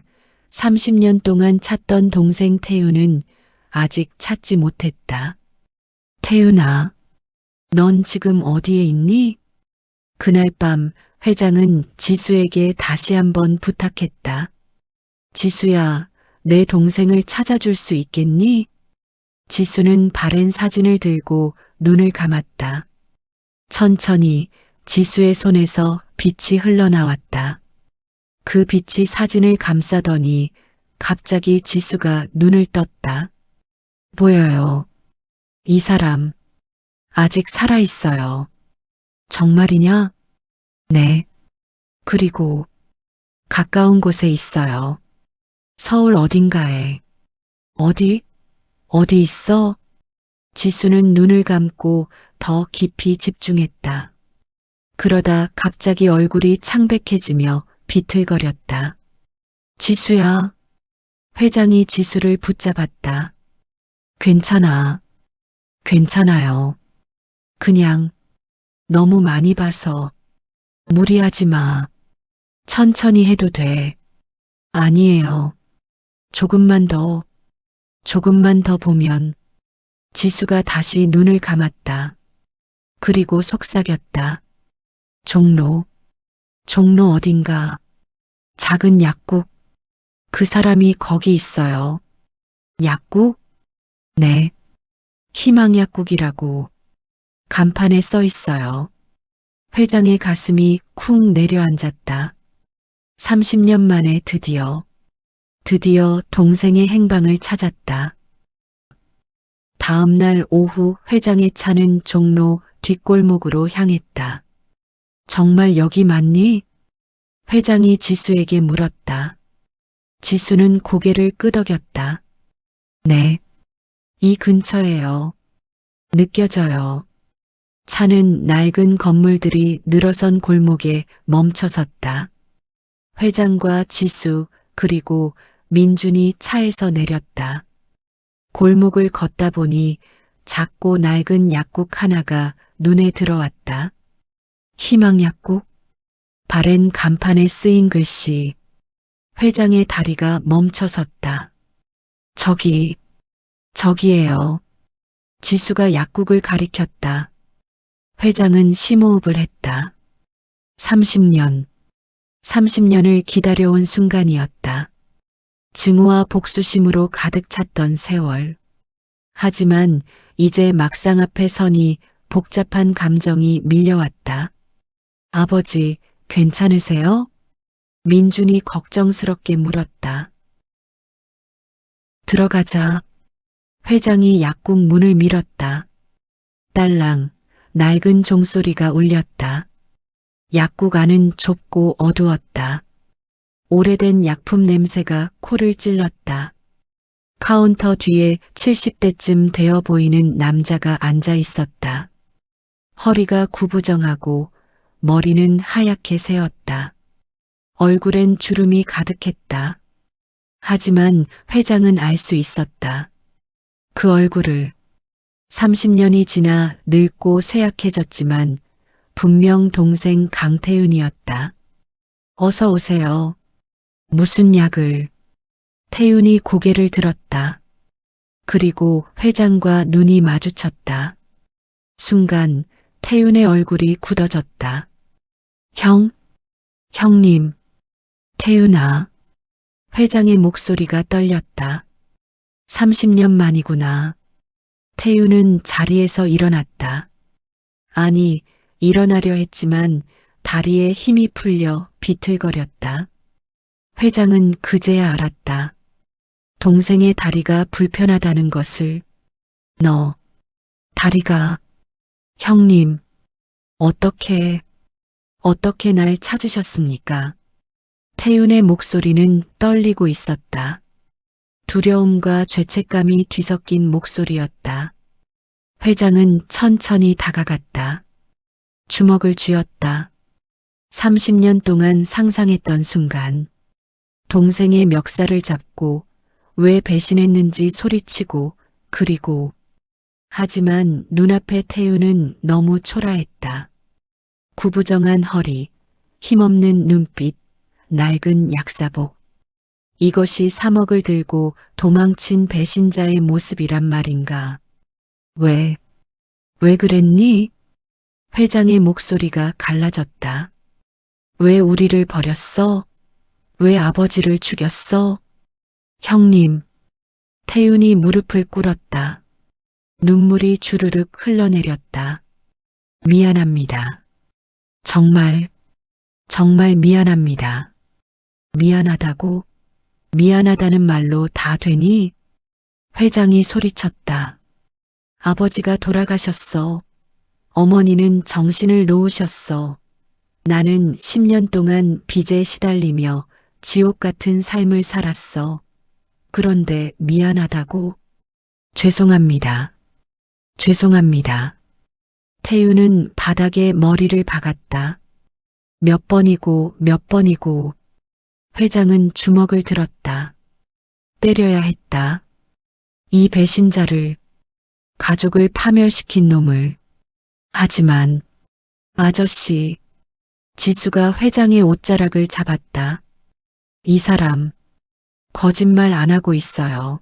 30년 동안 찾던 동생 태윤은 아직 찾지 못했다. 태윤아, 넌 지금 어디에 있니? 그날 밤 회장은 지수에게 다시 한번 부탁했다. 지수야, 내 동생을 찾아줄 수 있겠니? 지수는 바랜 사진을 들고 눈을 감았다. 천천히 지수의 손에서 빛이 흘러나왔다. 그 빛이 사진을 감싸더니 갑자기 지수가 눈을 떴다. 보여요. 이 사람 아직 살아있어요. 정말이냐? 네. 그리고 가까운 곳에 있어요. 서울 어딘가에. 어디 있어? 지수는 눈을 감고 더 깊이 집중했다. 그러다 갑자기 얼굴이 창백해지며 비틀거렸다. 지수야. 회장이 지수를 붙잡았다. 괜찮아. 괜찮아요. 그냥 너무 많이 봐서 무리하지 마. 천천히 해도 돼. 아니에요. 조금만 더 보면 지수가 다시 눈을 감았다. 그리고 속삭였다. 종로 어딘가 작은 약국. 그 사람이 거기 있어요. 약국? 네. 희망약국이라고 간판에 써 있어요. 회장의 가슴이 쿵 내려앉았다. 30년 만에 드디어 동생의 행방을 찾았다. 다음 날 오후 회장의 차는 종로 뒷골목으로 향했다. 정말 여기 맞니? 회장이 지수에게 물었다. 지수는 고개를 끄덕였다. 네. 이 근처에요. 느껴져요. 차는 낡은 건물들이 늘어선 골목에 멈춰섰다. 회장과 지수 그리고 민준이 차에서 내렸다. 골목을 걷다 보니 작고 낡은 약국 하나가 눈에 들어왔다. 희망약국? 바랜 간판에 쓰인 글씨. 회장의 다리가 멈춰섰다. 저기에요. 지수가 약국을 가리켰다. 회장은 심호흡을 했다. 30년을 기다려온 순간이었다. 증오와 복수심으로 가득 찼던 세월. 하지만 이제 막상 앞에 서니 복잡한 감정이 밀려왔다. 아버지, 괜찮으세요? 민준이 걱정스럽게 물었다. 들어가자. 회장이 약국 문을 밀었다. 딸랑, 낡은 종소리가 울렸다. 약국 안은 좁고 어두웠다. 오래된 약품 냄새가 코를 찔렀다. 카운터 뒤에 70대쯤 되어 보이는 남자가 앉아 있었다. 허리가 구부정하고 머리는 하얗게 새었다. 얼굴엔 주름이 가득했다. 하지만 회장은 알 수 있었다. 그 얼굴을 30년이 지나 늙고 쇠약해졌지만 분명 동생 강태윤이었다. 어서 오세요. 무슨 약을? 태윤이 고개를 들었다. 그리고 회장과 눈이 마주쳤다. 순간 태윤의 얼굴이 굳어졌다. 형님, 태윤아. 회장의 목소리가 떨렸다. 30년 만이구나. 태윤은 자리에서 일어났다. 아니, 일어나려 했지만 다리에 힘이 풀려 비틀거렸다. 회장은 그제야 알았다. 동생의 다리가 불편하다는 것을. 다리가. 형님, 어떻게 날 찾으셨습니까? 태윤의 목소리는 떨리고 있었다. 두려움과 죄책감이 뒤섞인 목소리였다. 회장은 천천히 다가갔다. 주먹을 쥐었다. 30년 동안 상상했던 순간, 동생의 멱살을 잡고 왜 배신했는지 소리치고 그리고 하지만 눈앞의 태윤은 너무 초라했다. 구부정한 허리, 힘없는 눈빛, 낡은 약사복. 이것이 3억을 들고 도망친 배신자의 모습이란 말인가. 왜 그랬니? 회장의 목소리가 갈라졌다. 왜 우리를 버렸어? 왜 아버지를 죽였어? 형님. 태윤이 무릎을 꿇었다. 눈물이 주르륵 흘러내렸다. 미안합니다. 정말 미안합니다. 미안하다고? 미안하다는 말로 다 되니? 회장이 소리쳤다. 아버지가 돌아가셨어. 어머니는 정신을 놓으셨어. 나는 10년 동안 빚에 시달리며 지옥 같은 삶을 살았어. 그런데 미안하다고? 죄송합니다. 태윤은 바닥에 머리를 박았다. 몇 번이고. 회장은 주먹을 들었다. 때려야 했다. 이 배신자를, 가족을 파멸시킨 놈을. 하지만 아저씨, 지수가 회장의 옷자락을 잡았다. 이 사람, 거짓말 안 하고 있어요.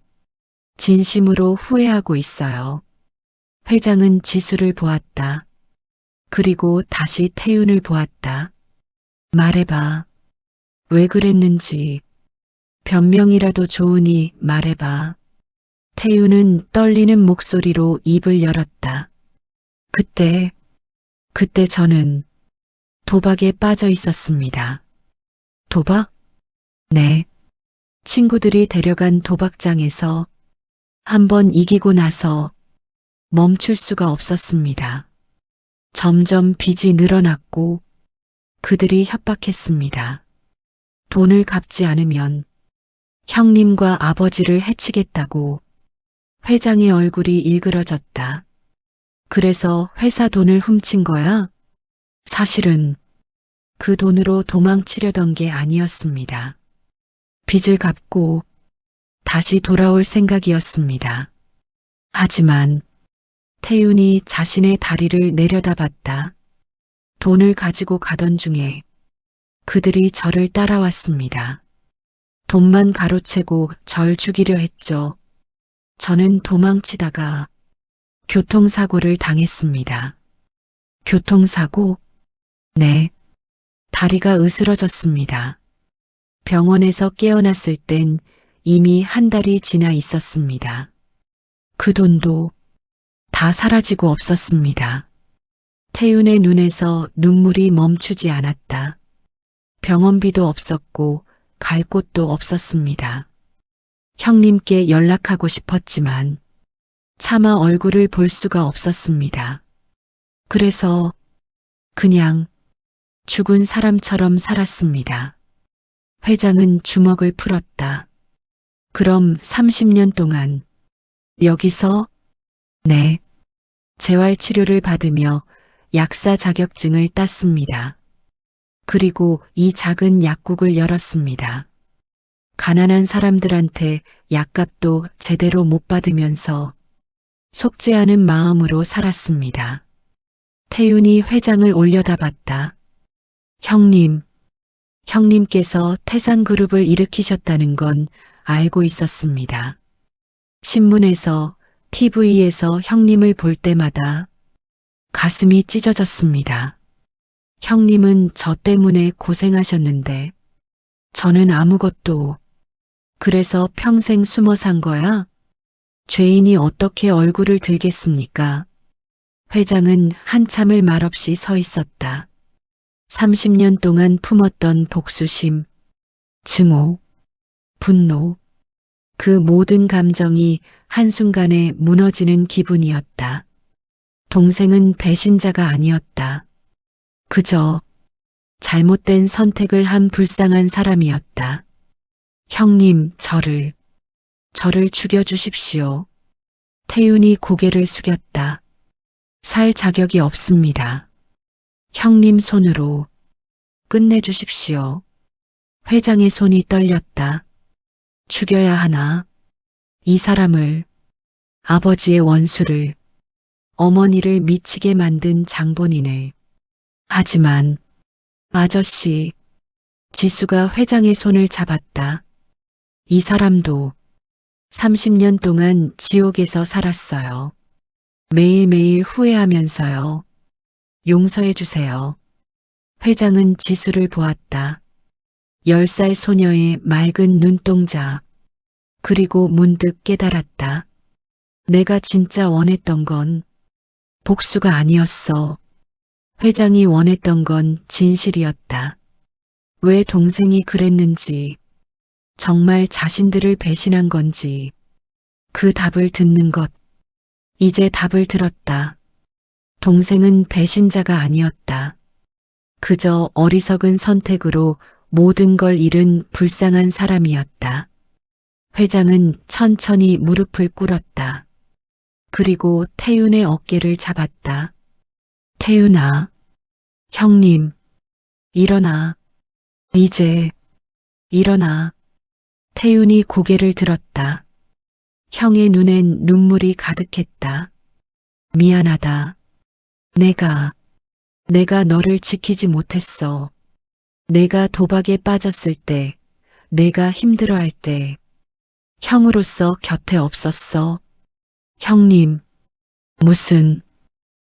진심으로 후회하고 있어요. 회장은 지수를 보았다. 그리고 다시 태윤을 보았다. 말해봐. 왜 그랬는지. 변명이라도 좋으니 말해봐. 태윤은 떨리는 목소리로 입을 열었다. 그때 저는 도박에 빠져 있었습니다. 도박? 네. 친구들이 데려간 도박장에서 한번 이기고 나서 멈출 수가 없었습니다. 점점 빚이 늘어났고 그들이 협박했습니다. 돈을 갚지 않으면 형님과 아버지를 해치겠다고. 회장의 얼굴이 일그러졌다. 그래서 회사 돈을 훔친 거야? 사실은 그 돈으로 도망치려던 게 아니었습니다. 빚을 갚고 다시 돌아올 생각이었습니다. 하지만 태윤이 자신의 다리를 내려다봤다. 돈을 가지고 가던 중에 그들이 저를 따라왔습니다. 돈만 가로채고 절 죽이려 했죠. 저는 도망치다가 교통사고를 당했습니다. 교통사고? 네. 다리가 으스러졌습니다. 병원에서 깨어났을 땐 이미 한 달이 지나 있었습니다. 그 돈도 다 사라지고 없었습니다. 태윤의 눈에서 눈물이 멈추지 않았다. 병원비도 없었고 갈 곳도 없었습니다. 형님께 연락하고 싶었지만 차마 얼굴을 볼 수가 없었습니다. 그래서 그냥 죽은 사람처럼 살았습니다. 회장은 주먹을 풀었다. 그럼 30년 동안 여기서? 네. 재활치료를 받으며 약사 자격증을 땄습니다. 그리고 이 작은 약국을 열었습니다. 가난한 사람들한테 약값도 제대로 못 받으면서 속죄하는 마음으로 살았습니다. 태윤이 회장을 올려다봤다. 형님께서 태산그룹을 일으키셨다는 건 알고 있었습니다. 신문에서, TV에서 형님을 볼 때마다 가슴이 찢어졌습니다. 형님은 저 때문에 고생하셨는데 저는 아무것도. 그래서 평생 숨어 산 거야? 죄인이 어떻게 얼굴을 들겠습니까? 회장은 한참을 말없이 서 있었다. 30년 동안 품었던 복수심, 증오, 분노, 그 모든 감정이 한순간에 무너지는 기분이었다. 동생은 배신자가 아니었다. 그저 잘못된 선택을 한 불쌍한 사람이었다. 형님, 저를 죽여주십시오. 태윤이 고개를 숙였다. 살 자격이 없습니다. 형님 손으로 끝내주십시오. 회장의 손이 떨렸다. 죽여야 하나? 이 사람을, 아버지의 원수를, 어머니를 미치게 만든 장본인을. 하지만 아저씨, 지수가 회장의 손을 잡았다. 이 사람도 30년 동안 지옥에서 살았어요. 매일매일 후회하면서요. 용서해 주세요. 회장은 지수를 보았다. 10살 소녀의 맑은 눈동자. 그리고 문득 깨달았다. 내가 진짜 원했던 건 복수가 아니었어. 회장이 원했던 건 진실이었다. 왜 동생이 그랬는지, 정말 자신들을 배신한 건지, 그 답을 듣는 것. 이제 답을 들었다. 동생은 배신자가 아니었다. 그저 어리석은 선택으로 모든 걸 잃은 불쌍한 사람이었다. 회장은 천천히 무릎을 꿇었다. 그리고 태윤의 어깨를 잡았다. 태윤아, 형님, 일어나. 이제 일어나. 태윤이 고개를 들었다. 형의 눈엔 눈물이 가득했다. 미안하다. 내가 너를 지키지 못했어. 내가 도박에 빠졌을 때, 내가 힘들어할 때, 형으로서 곁에 없었어. 형님, 무슨,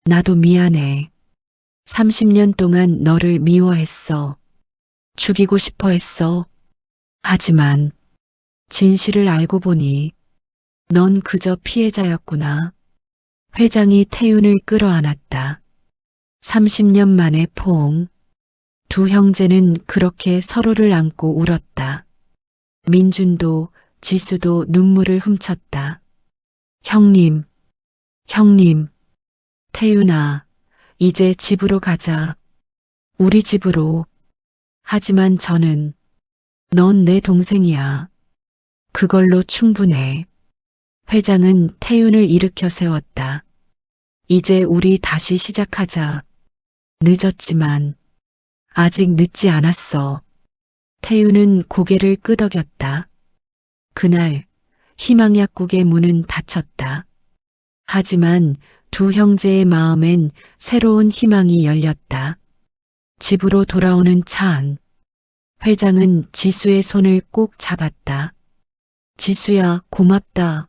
나도 미안해. 30년 동안 너를 미워했어. 죽이고 싶어 했어. 하지만, 진실을 알고 보니, 넌 그저 피해자였구나. 회장이 태윤을 끌어안았다. 30년 만에 포옹. 두 형제는 그렇게 서로를 안고 울었다. 민준도 지수도 눈물을 훔쳤다. 형님, 형님, 태윤아, 이제 집으로 가자. 우리 집으로. 하지만 저는, 넌 내 동생이야. 그걸로 충분해. 회장은 태윤을 일으켜 세웠다. 이제 우리 다시 시작하자. 늦었지만, 아직 늦지 않았어. 태윤은 고개를 끄덕였다. 그날 희망약국의 문은 닫혔다. 하지만 두 형제의 마음엔 새로운 희망이 열렸다. 집으로 돌아오는 차 안. 회장은 지수의 손을 꼭 잡았다. 지수야, 고맙다.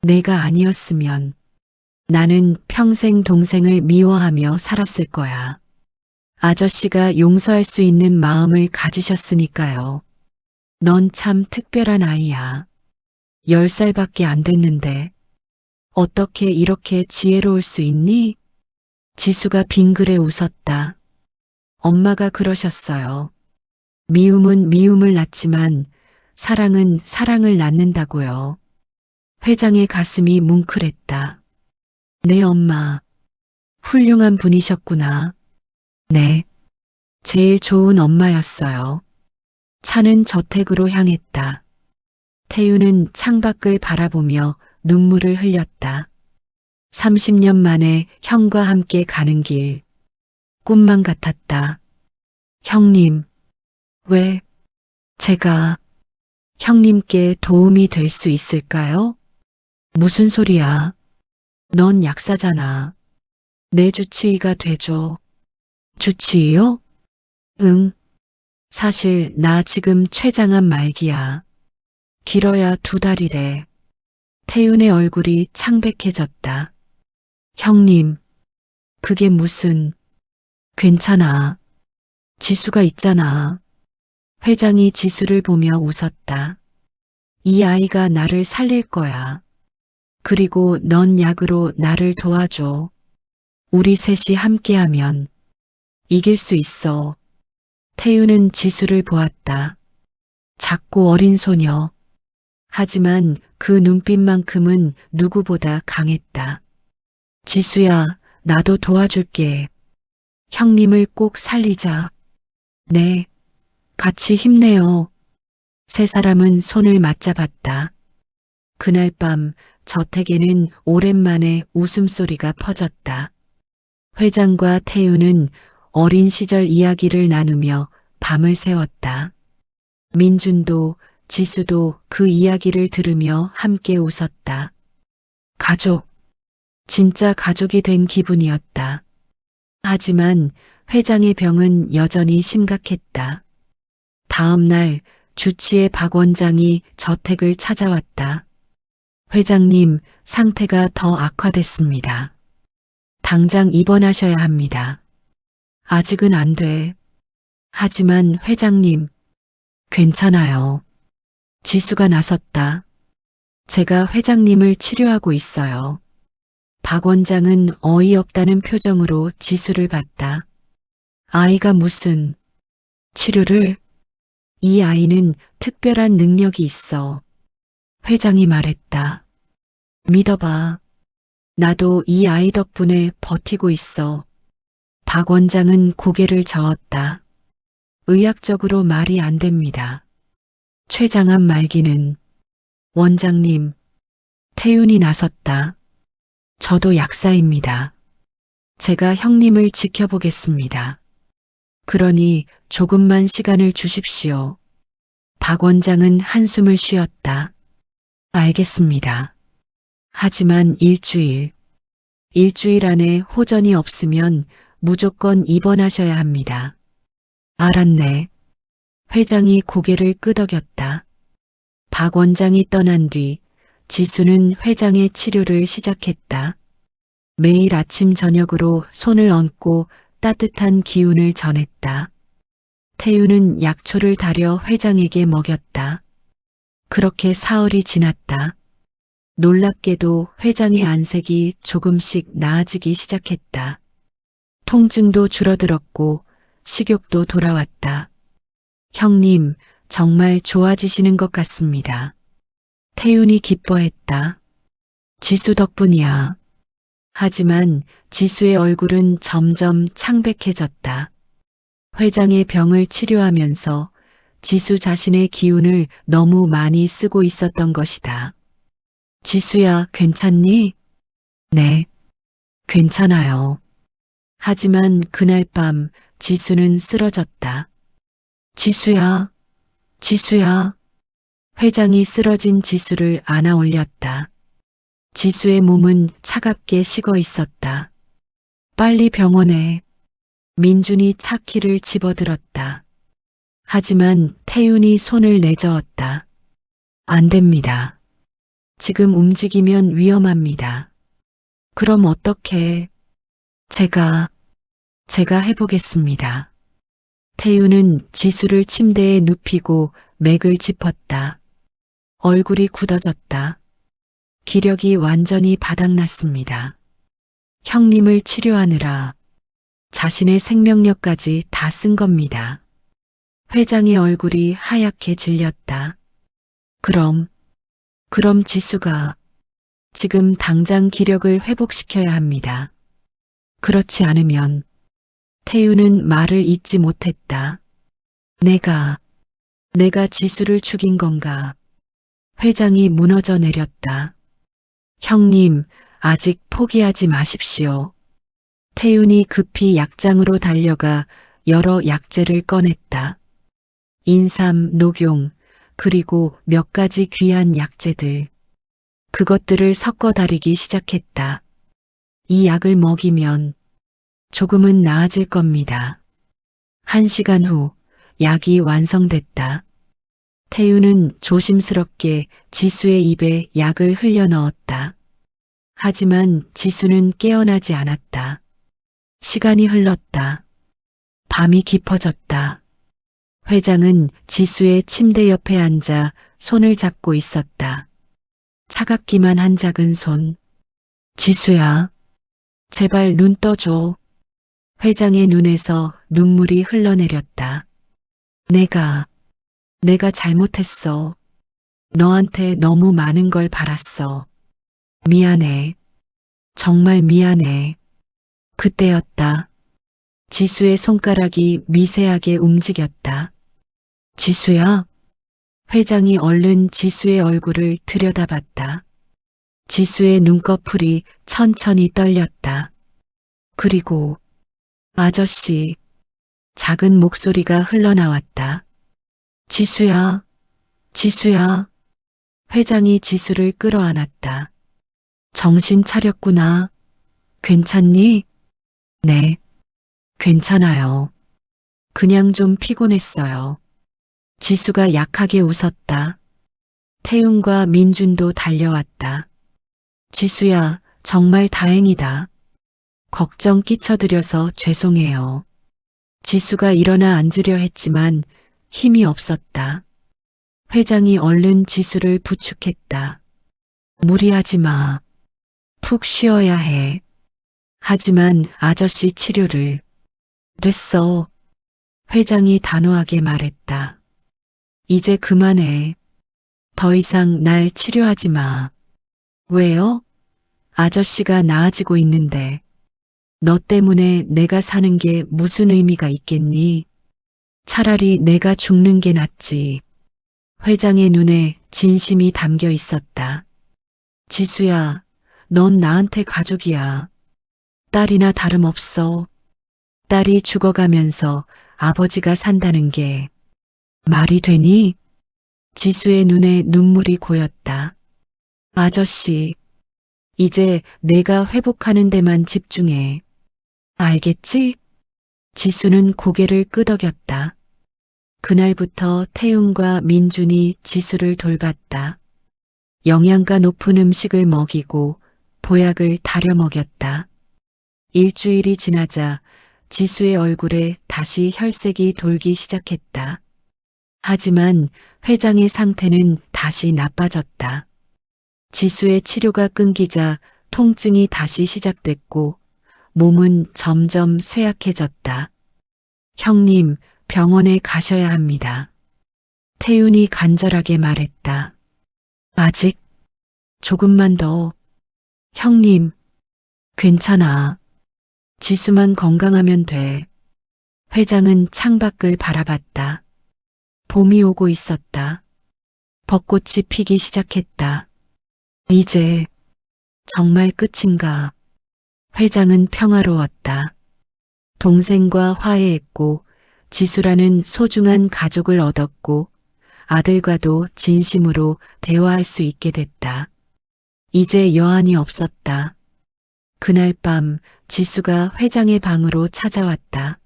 내가 아니었으면 나는 평생 동생을 미워하며 살았을 거야. 아저씨가 용서할 수 있는 마음을 가지셨으니까요. 넌 참 특별한 아이야. 10살밖에 안 됐는데 어떻게 이렇게 지혜로울 수 있니? 지수가 빙그레 웃었다. 엄마가 그러셨어요. 미움은 미움을 낳지만 사랑은 사랑을 낳는다고요. 회장의 가슴이 뭉클했다. 내 엄마, 훌륭한 분이셨구나. 네, 제일 좋은 엄마였어요. 차는 저택으로 향했다. 태윤은 창밖을 바라보며 눈물을 흘렸다. 30년 만에 형과 함께 가는 길, 꿈만 같았다. 형님, 왜 제가 형님께 도움이 될 수 있을까요? 무슨 소리야? 넌 약사잖아. 내 주치의가 되죠. 주치의요? 응. 사실 나 지금 췌장암 말기야. 길어야 2달이래. 태윤의 얼굴이 창백해졌다. 형님, 그게 무슨... 괜찮아. 지수가 있잖아. 회장이 지수를 보며 웃었다. 이 아이가 나를 살릴 거야. 그리고 넌 약으로 나를 도와줘. 우리 셋이 함께하면 이길 수 있어. 태윤은 지수를 보았다. 작고 어린 소녀. 하지만 그 눈빛만큼은 누구보다 강했다. 지수야, 나도 도와줄게. 형님을 꼭 살리자. 네, 같이 힘내요. 세 사람은 손을 맞잡았다. 그날 밤 저택에는 오랜만에 웃음소리가 퍼졌다. 회장과 태윤은 어린 시절 이야기를 나누며 밤을 새웠다. 민준도 지수도 그 이야기를 들으며 함께 웃었다. 가족, 진짜 가족이 된 기분이었다. 하지만 회장의 병은 여전히 심각했다. 다음 날 주치의 박 원장이 저택을 찾아왔다. 회장님, 상태가 더 악화됐습니다. 당장 입원하셔야 합니다. 아직은 안 돼. 하지만 회장님, 괜찮아요. 지수가 나섰다. 제가 회장님을 치료하고 있어요. 박 원장은 어이없다는 표정으로 지수를 봤다. 아이가 무슨 치료를? 이 아이는 특별한 능력이 있어. 회장이 말했다. 믿어봐. 나도 이 아이 덕분에 버티고 있어. 박 원장은 고개를 저었다. 의학적으로 말이 안 됩니다. 췌장암 말기는. 원장님, 태윤이 나섰다. 저도 약사입니다. 제가 형님을 지켜보겠습니다. 그러니 조금만 시간을 주십시오. 박 원장은 한숨을 쉬었다. 알겠습니다. 하지만 일주일 안에 호전이 없으면 무조건 입원하셔야 합니다. 알았네. 회장이 고개를 끄덕였다. 박 원장이 떠난 뒤 지수는 회장의 치료를 시작했다. 매일 아침 저녁으로 손을 얹고 따뜻한 기운을 전했다. 태우는 약초를 달여 회장에게 먹였다. 그렇게 사흘이 지났다. 놀랍게도 회장의 안색이 조금씩 나아지기 시작했다. 통증도 줄어들었고 식욕도 돌아왔다. 형님, 정말 좋아지시는 것 같습니다. 태윤이 기뻐했다. 지수 덕분이야. 하지만 지수의 얼굴은 점점 창백해졌다. 회장의 병을 치료하면서 지수 자신의 기운을 너무 많이 쓰고 있었던 것이다. 지수야, 괜찮니? 네, 괜찮아요. 하지만 그날 밤 지수는 쓰러졌다. 지수야, 지수야. 회장이 쓰러진 지수를 안아 올렸다. 지수의 몸은 차갑게 식어 있었다. 빨리 병원에. 민준이 차 키를 집어들었다. 하지만 태윤이 손을 내저었다. 안 됩니다. 지금 움직이면 위험합니다. 그럼 어떻게? 제가 해보겠습니다. 태윤은 지수를 침대에 눕히고 맥을 짚었다. 얼굴이 굳어졌다. 기력이 완전히 바닥났습니다. 형님을 치료하느라 자신의 생명력까지 다 쓴 겁니다. 회장의 얼굴이 하얗게 질렸다. 그럼 지수가 지금 당장 기력을 회복시켜야 합니다. 그렇지 않으면 태윤은 말을 잇지 못했다. 내가 지수를 죽인 건가? 회장이 무너져 내렸다. 형님, 아직 포기하지 마십시오. 태윤이 급히 약장으로 달려가 여러 약재를 꺼냈다. 인삼, 녹용, 그리고 몇 가지 귀한 약재들. 그것들을 섞어 다리기 시작했다. 이 약을 먹이면 조금은 나아질 겁니다. 1시간 후 약이 완성됐다. 태윤은 조심스럽게 지수의 입에 약을 흘려 넣었다. 하지만 지수는 깨어나지 않았다. 시간이 흘렀다. 밤이 깊어졌다. 회장은 지수의 침대 옆에 앉아 손을 잡고 있었다. 차갑기만 한 작은 손. 지수야, 제발 눈 떠줘. 회장의 눈에서 눈물이 흘러내렸다. 내가 잘못했어. 너한테 너무 많은 걸 바랐어. 미안해. 정말 미안해. 그때였다. 지수의 손가락이 미세하게 움직였다. 지수야? 회장이 얼른 지수의 얼굴을 들여다봤다. 지수의 눈꺼풀이 천천히 떨렸다. 그리고 아저씨, 작은 목소리가 흘러나왔다. 지수야, 지수야. 회장이 지수를 끌어안았다. 정신 차렸구나. 괜찮니? 네, 괜찮아요. 그냥 좀 피곤했어요. 지수가 약하게 웃었다. 태윤과 민준도 달려왔다. 지수야, 정말 다행이다. 걱정 끼쳐드려서 죄송해요. 지수가 일어나 앉으려 했지만 힘이 없었다. 회장이 얼른 지수를 부축했다. 무리하지 마. 푹 쉬어야 해. 하지만 아저씨 치료를. 됐어. 회장이 단호하게 말했다. 이제 그만해. 더 이상 날 치료하지 마. 왜요? 아저씨가 나아지고 있는데. 너 때문에 내가 사는 게 무슨 의미가 있겠니? 차라리 내가 죽는 게 낫지. 회장의 눈에 진심이 담겨 있었다. 지수야, 넌 나한테 가족이야. 딸이나 다름없어. 딸이 죽어가면서 아버지가 산다는 게 말이 되니? 지수의 눈에 눈물이 고였다. 아저씨, 이제 내가 회복하는 데만 집중해. 알겠지? 지수는 고개를 끄덕였다. 그날부터 태윤과 민준이 지수를 돌봤다. 영양가 높은 음식을 먹이고 보약을 다려 먹였다. 일주일이 지나자 지수의 얼굴에 다시 혈색이 돌기 시작했다. 하지만 회장의 상태는 다시 나빠졌다. 지수의 치료가 끊기자 통증이 다시 시작됐고 몸은 점점 쇠약해졌다. 형님, 병원에 가셔야 합니다. 태윤이 간절하게 말했다. 아직 조금만 더. 형님, 괜찮아. 지수만 건강하면 돼. 회장은 창밖을 바라봤다. 봄이 오고 있었다. 벚꽃이 피기 시작했다. 이제 정말 끝인가? 회장은 평화로웠다. 동생과 화해했고 지수라는 소중한 가족을 얻었고 아들과도 진심으로 대화할 수 있게 됐다. 이제 여한이 없었다. 그날 밤 지수가 회장의 방으로 찾아왔다.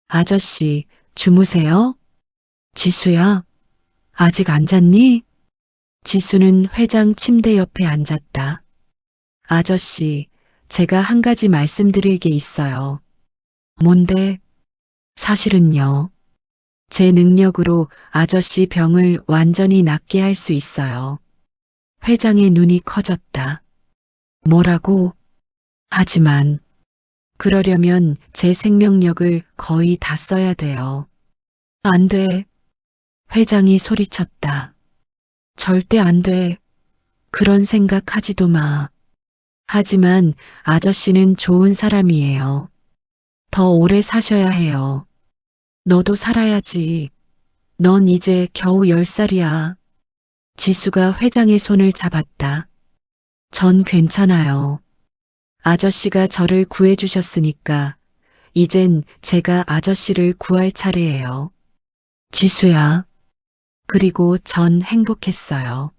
아저씨, 주무세요? 지수야, 아직 안 잤니? 지수는 회장 침대 옆에 앉았다. 아저씨, 제가 한 가지 말씀드릴 게 있어요. 뭔데? 사실은요. 제 능력으로 아저씨 병을 완전히 낫게 할 수 있어요. 회장의 눈이 커졌다. 뭐라고? 하지만 그러려면 제 생명력을 거의 다 써야 돼요. 안 돼. 회장이 소리쳤다. 절대 안 돼. 그런 생각하지도 마. 하지만 아저씨는 좋은 사람이에요. 더 오래 사셔야 해요. 너도 살아야지. 넌 이제 겨우 10살이야. 지수가 회장의 손을 잡았다. 전 괜찮아요. 아저씨가 저를 구해주셨으니까 이젠 제가 아저씨를 구할 차례예요. 지수야. 그리고 전 행복했어요.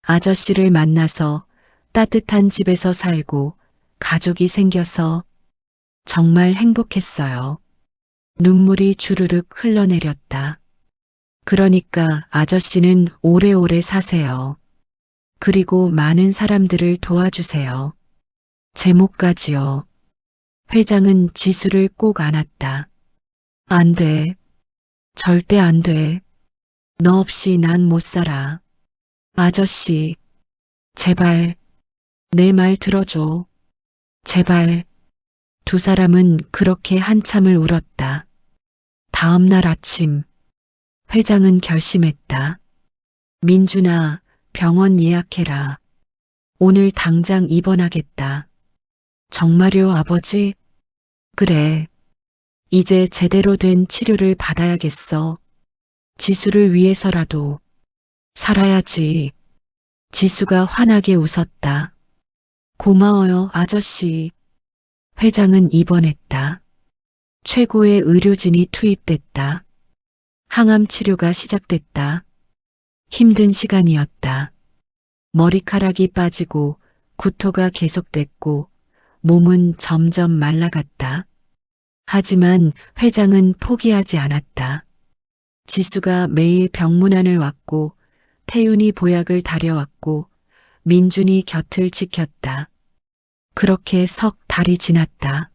아저씨를 만나서 따뜻한 집에서 살고 가족이 생겨서 정말 행복했어요. 눈물이 주르륵 흘러내렸다. 그러니까 아저씨는 오래오래 사세요. 그리고 많은 사람들을 도와주세요. 제목까지요. 회장은 지수를 꼭 안았다. 안 돼. 절대 안 돼. 너 없이 난 못 살아. 아저씨, 제발, 내 말 들어줘. 제발. 두 사람은 그렇게 한참을 울었다. 다음 날 아침, 회장은 결심했다. 민준아, 병원 예약해라. 오늘 당장 입원하겠다. 정말요, 아버지? 그래. 이제 제대로 된 치료를 받아야겠어. 지수를 위해서라도 살아야지. 지수가 환하게 웃었다. 고마워요, 아저씨. 회장은 입원했다. 최고의 의료진이 투입됐다. 항암 치료가 시작됐다. 힘든 시간이었다. 머리카락이 빠지고 구토가 계속됐고 몸은 점점 말라갔다. 하지만 회장은 포기하지 않았다. 지수가 매일 병문안을 왔고 태윤이 보약을 다려왔고 민준이 곁을 지켰다. 그렇게 석 달이 지났다.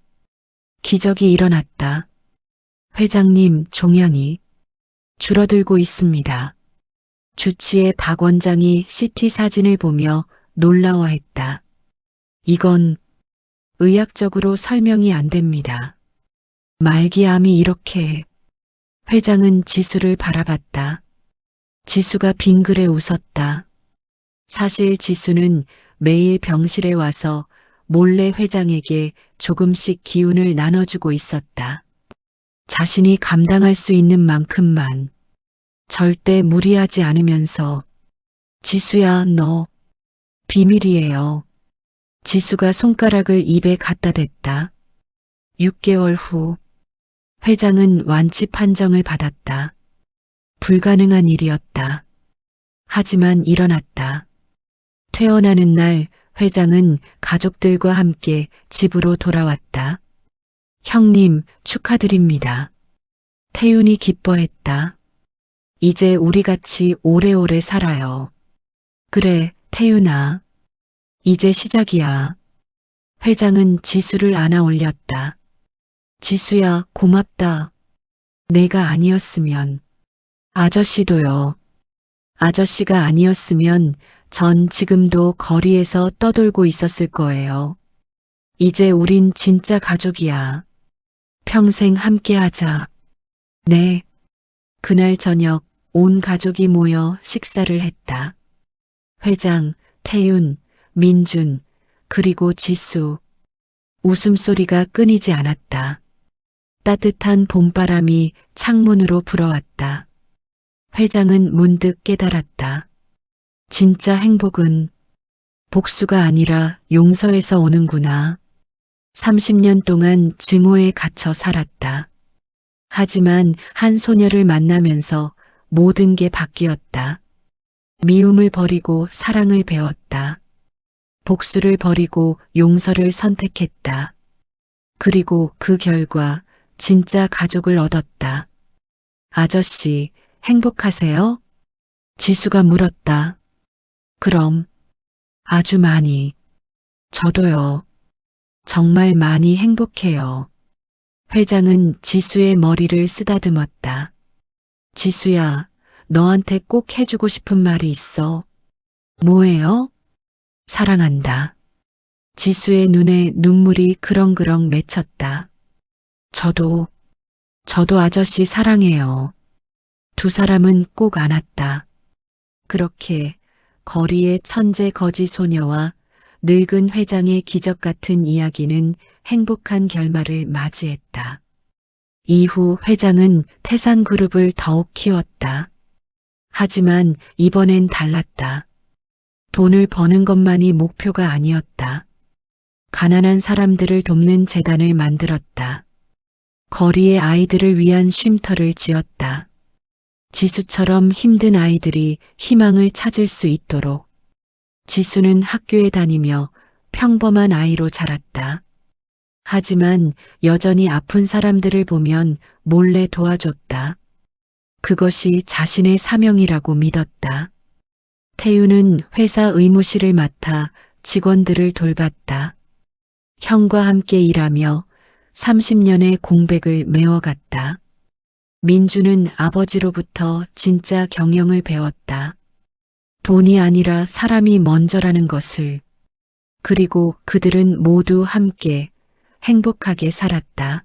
기적이 일어났다. 회장님 종양이 줄어들고 있습니다. 주치의 박 원장이 CT 사진을 보며 놀라워했다. 이건 의학적으로 설명이 안 됩니다. 말기암이 이렇게. 회장은 지수를 바라봤다. 지수가 빙그레 웃었다. 사실 지수는 매일 병실에 와서 몰래 회장에게 조금씩 기운을 나눠주고 있었다. 자신이 감당할 수 있는 만큼만. 절대 무리하지 않으면서. 지수야, 너 비밀이에요. 지수가 손가락을 입에 갖다 댔다. 6개월 후 회장은 완치 판정을 받았다. 불가능한 일이었다. 하지만 일어났다. 퇴원하는 날 회장은 가족들과 함께 집으로 돌아왔다. 형님, 축하드립니다. 태윤이 기뻐했다. 이제 우리 같이 오래오래 살아요. 그래, 태윤아. 이제 시작이야. 회장은 지수를 안아 올렸다. 지수야, 고맙다. 내가 아니었으면. 아저씨도요. 아저씨가 아니었으면 전 지금도 거리에서 떠돌고 있었을 거예요. 이제 우린 진짜 가족이야. 평생 함께하자. 네. 그날 저녁 온 가족이 모여 식사를 했다. 회장, 태윤, 민준, 그리고 지수. 웃음소리가 끊이지 않았다. 따뜻한 봄바람이 창문으로 불어왔다. 회장은 문득 깨달았다. 진짜 행복은 복수가 아니라 용서에서 오는구나. 30년 동안 증오에 갇혀 살았다. 하지만 한 소녀를 만나면서 모든 게 바뀌었다. 미움을 버리고 사랑을 배웠다. 복수를 버리고 용서를 선택했다. 그리고 그 결과 진짜 가족을 얻었다. 아저씨, 행복하세요? 지수가 물었다. 그럼, 아주 많이. 저도요. 정말 많이 행복해요. 회장은 지수의 머리를 쓰다듬었다. 지수야, 너한테 꼭 해주고 싶은 말이 있어. 뭐예요? 사랑한다. 지수의 눈에 눈물이 그렁그렁 맺혔다. 저도 아저씨 사랑해요. 두 사람은 꼭 안았다. 그렇게 거리의 천재 거지 소녀와 늙은 회장의 기적 같은 이야기는 행복한 결말을 맞이했다. 이후 회장은 태산그룹을 더욱 키웠다. 하지만 이번엔 달랐다. 돈을 버는 것만이 목표가 아니었다. 가난한 사람들을 돕는 재단을 만들었다. 거리의 아이들을 위한 쉼터를 지었다. 지수처럼 힘든 아이들이 희망을 찾을 수 있도록. 지수는 학교에 다니며 평범한 아이로 자랐다. 하지만 여전히 아픈 사람들을 보면 몰래 도와줬다. 그것이 자신의 사명이라고 믿었다. 태윤은 회사 의무실을 맡아 직원들을 돌봤다. 형과 함께 일하며 30년의 공백을 메워갔다. 민주는 아버지로부터 진짜 경영을 배웠다. 돈이 아니라 사람이 먼저라는 것을. 그리고 그들은 모두 함께 행복하게 살았다.